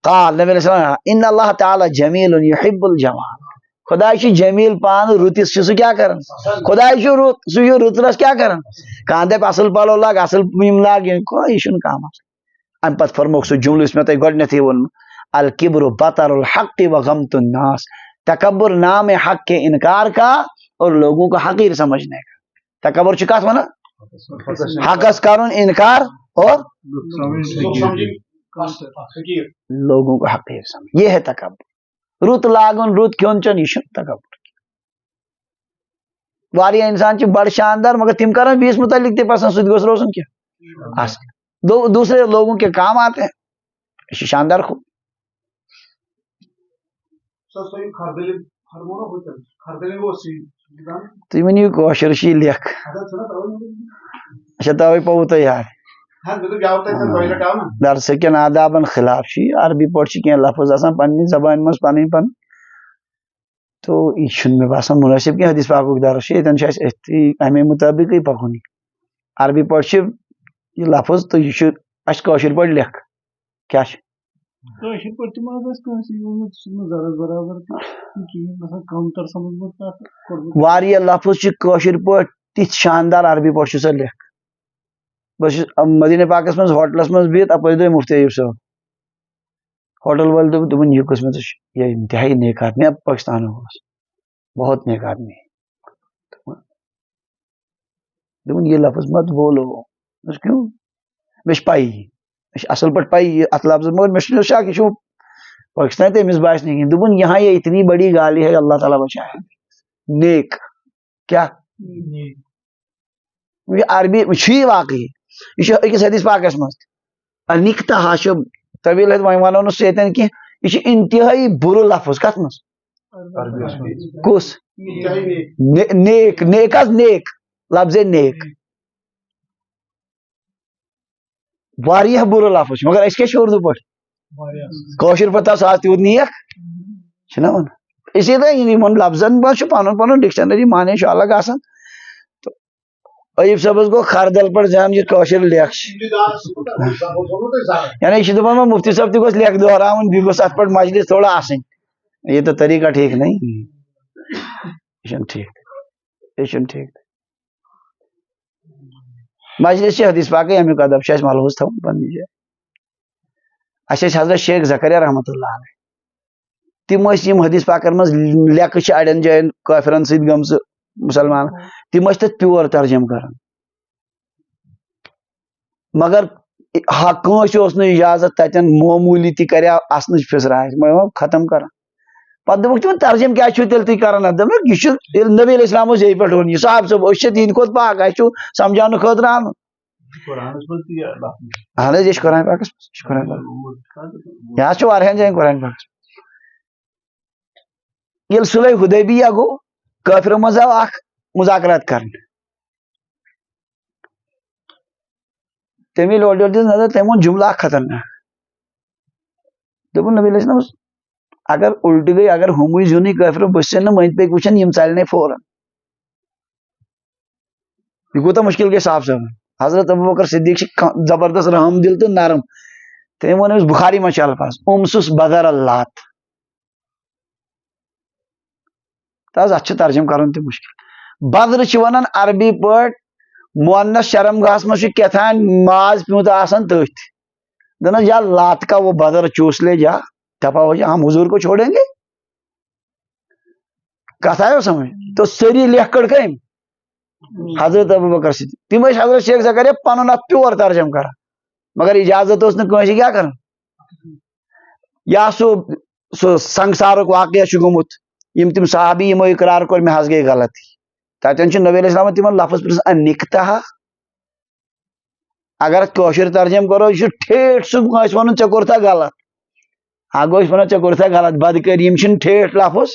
قال نبی علیہ السلام ان اللہ تعالی جمیل يحب الجمال خداے چھُ جمیل پان رُتِس چھُ سُہ کیٛاہ کران خداے چھُ رُت سُہ چھُ رُترس کیٛاہ کران کانٛہہ دپہِ اصل پلو لاگ اصل یِم لاگ یہِ چھُنہٕ کانٛہہ مسلہٕ امہِ پتہٕ فرموکھ سُہ جملہٕ یُس مےٚ تۄہہِ گۄڈنیتھٕے ووٚنمُت الکبر بطر الحق وغمت الناس تکبر نام حق کے انکار کا اور لوگوں کو حقیر سمجھنے کا تکبر چھُ کتھ ونان حقس کرُن انکار اور لوگوں کو حقیر سمجھ یہ ہے تکبر رُت لاگُن رُت کھیوٚن چیوٚن یہِ چھُنہٕ تکبر واریاہ انسان چھِ بڑٕ شاندار مگر تِم کرن بیٚیِس متعلق تہِ پسند سُہ تہِ گوٚژھ روزُن کینٛہہ اصل دوسرے لوگوں کے کام آتے ہیں یہ چھُ شاندار خوب تُہۍ ؤنِو کٲشُر چھُ یہِ لیکھ اچھا توے پوٚوُ تۄہہِ یاد درسہٕ کٮ۪ن آدابن خلاف چھُ یہِ عربی پٲٹھۍ چھِ کینٛہہ لفظ آسان پننہِ زبانہِ منٛز پنٕنۍ پنٕنۍ تو یہِ چھُنہٕ مےٚ باسان مُنٲسِب کینٛہہ حدیث پاکُک درس چھُ ییٚتٮ۪ن چھُ اَسہِ أتھی امے مُطٲبقٕے پکُن عربی پٲٹھۍ چھُ یہِ لفظ تہٕ یہِ چھُ اَسہِ کٲشِر پٲٹھۍ لیکھ کیٛاہ چھُ کٲشِر پٲٹھۍ تہِ ما حظ آسہِ کٲنٛسہِ ووٚنمُت سُہ چھُنہٕ ذرس برابر کِہیٖنۍ مثلاً کم تر سمجھمُت تتھ کوٚرمُت واریاہ لفظ چھِ کٲشِر پٲٹھۍ تِتھۍ شاندار عربی پٲٹھۍ چھُ سۄ لیکھ بہٕ چھُس مدیٖنہ پاکس منٛز ہوٹلس منٛز بِہِتھ اپٲرۍ دوٚپ مفتی ایوب صٲب ہوٹل وٲلۍ دوٚپُن یہِ کُس مےٚ ژٕ یہ انتہائی نیک آدمی اب پاکستانُک اوس بہت نیک آدمی دوٚپُن یہ لفظ مت بولو کیوں مےٚ چھِ پایی مےٚ چھِ اصل پٲٹھۍ پایی اتھ لفظس مگر مےٚ چھُ شک یہِ چھُ پاکستان تہٕ أمِس باسہِ نہٕ کِہیٖنۍ دوٚپُن یہاں یہ اتنی بڑی گالی ہے اللہ تعالیٰ بچائے نیک کیا عربی چھُ یہِ واقعی یہ چھُ أکِس حدیث پاکس منٛز تہِ نِکتا چھُ طویل وۄنۍ ونو نہٕ سُہ ییٚتٮ۪ن کینٛہہ یہِ چھُ انتہٲئی بُرٕ لفظ کتھ منٛز کُس نیک نیک حظ نیک لفظ نیک واریاہ بُرٕ لفظ چھُ مگر أسۍ کیٛاہ چھِ اردو پٲٹھۍ کٲشِر پٲٹھۍ تھاو سُہ آز تیوٗت نیک چھُنہ ونان اسی لیے یِمن لفظن منٛز چھُ پنُن پنُن ڈکشنری معنی چھُ الگ آسان ایوب صٲبس گوٚو خردل پٲٹھۍ زان یہِ کٲشِر لیکھ چھِ یعنی یہِ چھُ دپان مفتی صٲب تہِ گوٚژھ لیکھ دۄہراوُن بیٚیہِ گوٚژھ اتھ پٮ۪ٹھ مجلس تھوڑا آسٕنۍ یہ تو طریقہ ٹھیک نہیں یہ چھُنہٕ ٹھیک یہ چھُنہٕ ٹھیک مجلس چھِ حدیث پاکٕے امیُک ادب چھُ اَسہِ ملحوظ تھاوُن پننہِ جایہِ اَسہِ ٲسۍ حضرت شیخ زکریا رحمتہ اللہ علیہ تِم ٲسۍ یِم حدیث پاکن منٛز لیکھٕ چھِ اڑٮ۪ن جاین کٲفرن سۭتۍ گٔمژٕ مُسلمان تِم ٲسۍ تتھ پیور ترجم کران مگر کٲنٛسہِ اوس نہٕ اجازت تتٮ۪ن معموٗلی تہِ کریا اسنٕچ فِضرا آسہِ ختم کران پتہ دپک تم ترجم کیا تیل تھی کران اتھ دپ یہ نبی علیہ السلام یہ پہ اون یہ صاحب صاحب اس تہند کھت پاک اس سمجھانے خاطر ان اہن یہ قرآن پاکس قرآن پاک یہ واریاہن جائن قرآن پاکس یل صلح حدیبیہ گو کافروں مز آو اخ مذاکرات کرن تمی لوٹ دس نظر تم وون جملہ خطرناک دپن نبی علیہ السلام اگر الٹ گئی اگر ہموئی زونی کافروں بس مند پک وچن یم ژلنے فوراً یہ کوتا مشکل گئی صاف صاف حضرت ابوبکر صدیق زبردست رحم دل تو نرم تم ون بخاری من الفاظ امسس بدر اللات تاز ات ترجم کرن تہ مشکل بدر ونان عربی پٹ مونس شرم گاہس مز کیتھان ماز پیوت آسان تھی دن یا لات کا وہ بدر چوس لے جا دفاع ہو جا ہم حضور کو چھوڑیں گے کت آئے سمجھ تو سری لکھ کڑ کم حضرت ابوبکر صدیق تم حضرت شیخ زکریا پن ات پیور ترجم کر مگر اجازت اس کیا کر یا سو سنگسارک واقعہ گومت یم تم صحابی یمو اقرار کور میں گئی غلطی تتن نبی علیہ السلام تمن لفظ پرس نکتہ اگر کوشر ترجم کرو یہ ٹھیٹ سہ ون ے کورتھا غلط اگو ون ے کورتھا غلط بدکر یم ٹھیٹ لفظ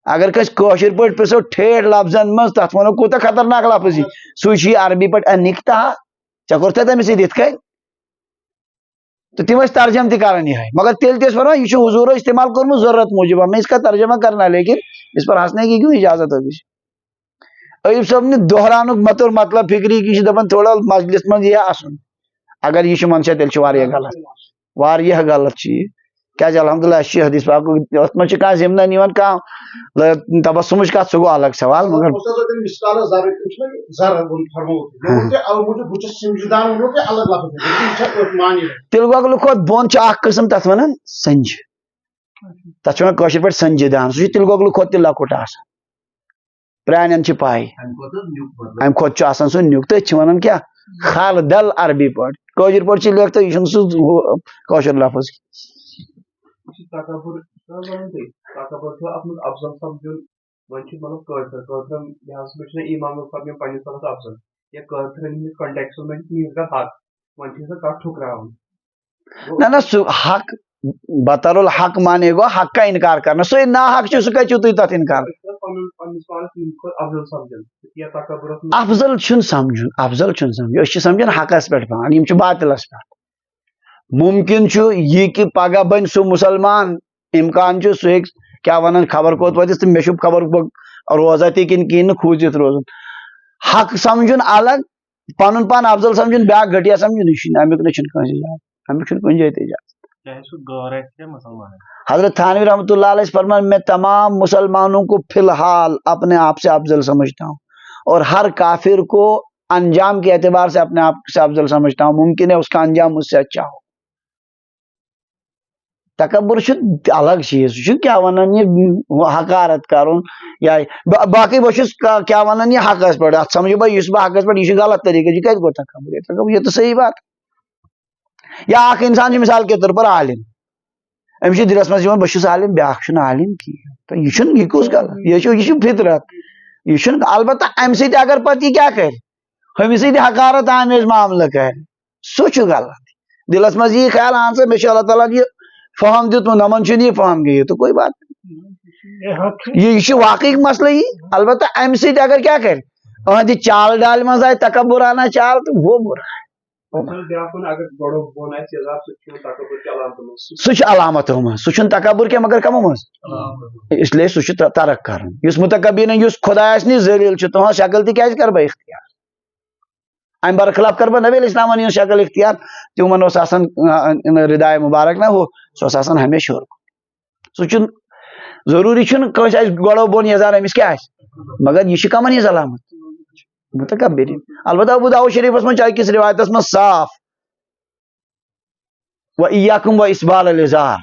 اگر کس کوشر پٹ پرسو ٹھیٹ لفظن مز تر ونو کوتا خطرناک لفظ یہ سہ عربی پٹ نکتہ ے کورتھا تمس ات کن تو تم ترجم تہ کران یہ مگر تیل تس ونان یہ حضور استعمال کورمت ضرورت موجود ہمیں اس کا ترجمہ کرنا لیکن اس پر ہنسنے کی کیوں اجازت ہوگی ایوب صاحب نے دہرانک متور مطلب فکری کی دپان تھوڑا مجلس من یہ آسن اگر یہ منشا تیل غلط واریاہ غلط چیز کیا الحمدللہ اچھی حدیث پاک ات من کھانا ضمن نیون کھانا تبسم کت سہ گو الگ سوال مگر تل گوگل کھت بون اخ قسم تک ونان سنج تک پہ سنجہ دان سہ تل گوگل کھت تہ لکٹ آسان پرانین پائی ام کھت سہ نیک تھی ونان کیا خال دل عربی پہ کشر پہ لکھ تو یہ سہ لفظ تکبر افضل سمجھن مطلب قاطر لحاظ پہ ایمان فرم پنس طرف افضل یا قاطر ہندس کنٹیکس من حق ون کت ٹھکراون نہ سہ حق بطر الحق مانے گو حق کا انکار کرنا سو نا حق سہ کتو تھی تک انکار افضل چھ سمجھن افضل چھ سمجھن اس سمجھان حقس پہ پان یم باطلس پہ ممکن یہ کہ پگہ بن سہ مسلمان امکان سہ کیا ونان خبر کوت وتس تو مے خبر روزہ تہ کن کہین کھوجت روزن حق سمجھن الگ پن پان افضل سمجھن بیاا گھٹیا سمجھن یہ امیک امیک کن جائے حضرت تھانوی رحمۃ اللہ علیہ فرمان میں تمام مسلمانوں کو فی الحال اپنے آپ سے افضل سمجھتا ہوں اور ہر کافر کو انجام کے اعتبار سے اپنے آپ سے افضل سمجھتا ہوں ممکن ہے اس کا انجام مجھ سے اچھا ہو تکبر الگ چیز کیا ونان یہ حقارت کرن یا باقی بہس کیا ونان یہ حقس پہ ات سمجھو بھائی اس بہ حقس پہ یہ غلط طریقہ یہ کت گو تکبر یہ تو صحیح بات یا اخ انسان مثال کے طور پر عالم امس دلس مز بہس عالم بیاکھ عالم کی تو یہ کس غلط یہ فطرت یہ البتہ ام سی اگر پتہ یہ کیا کر ہمس حقارت آمیز معاملہ کر سہ غلط دلس مز یہ خیال آن سا مے اللہ تعالیٰ یہ فہم دیت نمن یہ فہم گئی تو کوئی بات نہیں یہ واقعی مسئلہ یہ البتہ ام سی اگر کیا کر اہد چال ڈال مز آئے تکبرانہ چال تو وہ برا ہے سہ علامت سہ تکبر کی مگر کمو مز اس لیے سہ ترک کر متکبر اس خدا نش ذلیل تہذ شکل تہ کیا کر بہ اختیار ام برخلاف کر بہ نبی علیہ السلام شکل اختیار تمن ردائے مبارک نہ ہو سہ ہمیشہ سہ ضروری کنس گڑو بون یزار امس کیا مگر یہ کمن یہ علامت متکبرین البتہ ابو داؤد شریفس من کس روایتس من صاف وَإِيَّاكُمْ وَإِسْبَالَ الْإِزَارِ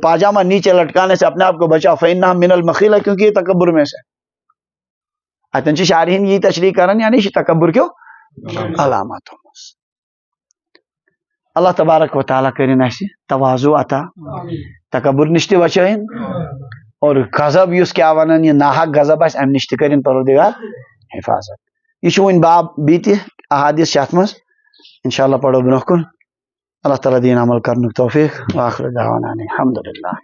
پاجامہ نیچے لٹکانے سے اپنے آپ کو بچاؤ فَإِنَّهَا مِنَ الْمَخِيلَةِ کیونکہ یہ تکبر میں سے اتن شارحین یہ تشریح کرن یعنی تکبر کیوں علامات اللہ تبارک و تعالیٰ کرن اَسہِ تواضع عطا تکبر نش تہِ بچٲیِن اور غضب یُس کیٛاہ وَنان یہِ ناحق غضب آسہِ اَمہِ نش تہِ کٔرِن پروردگار حفاظت یہ چھُ وۄنۍ باب بیٚیہِ تہِ احادیث چھِ اَتھ منٛز انشاءاللہ پرو برونٛہہ کُن اللہ تعالیٰ دِیِن عمل کرنُک توفیق وآخر دعوانا الحمدللہ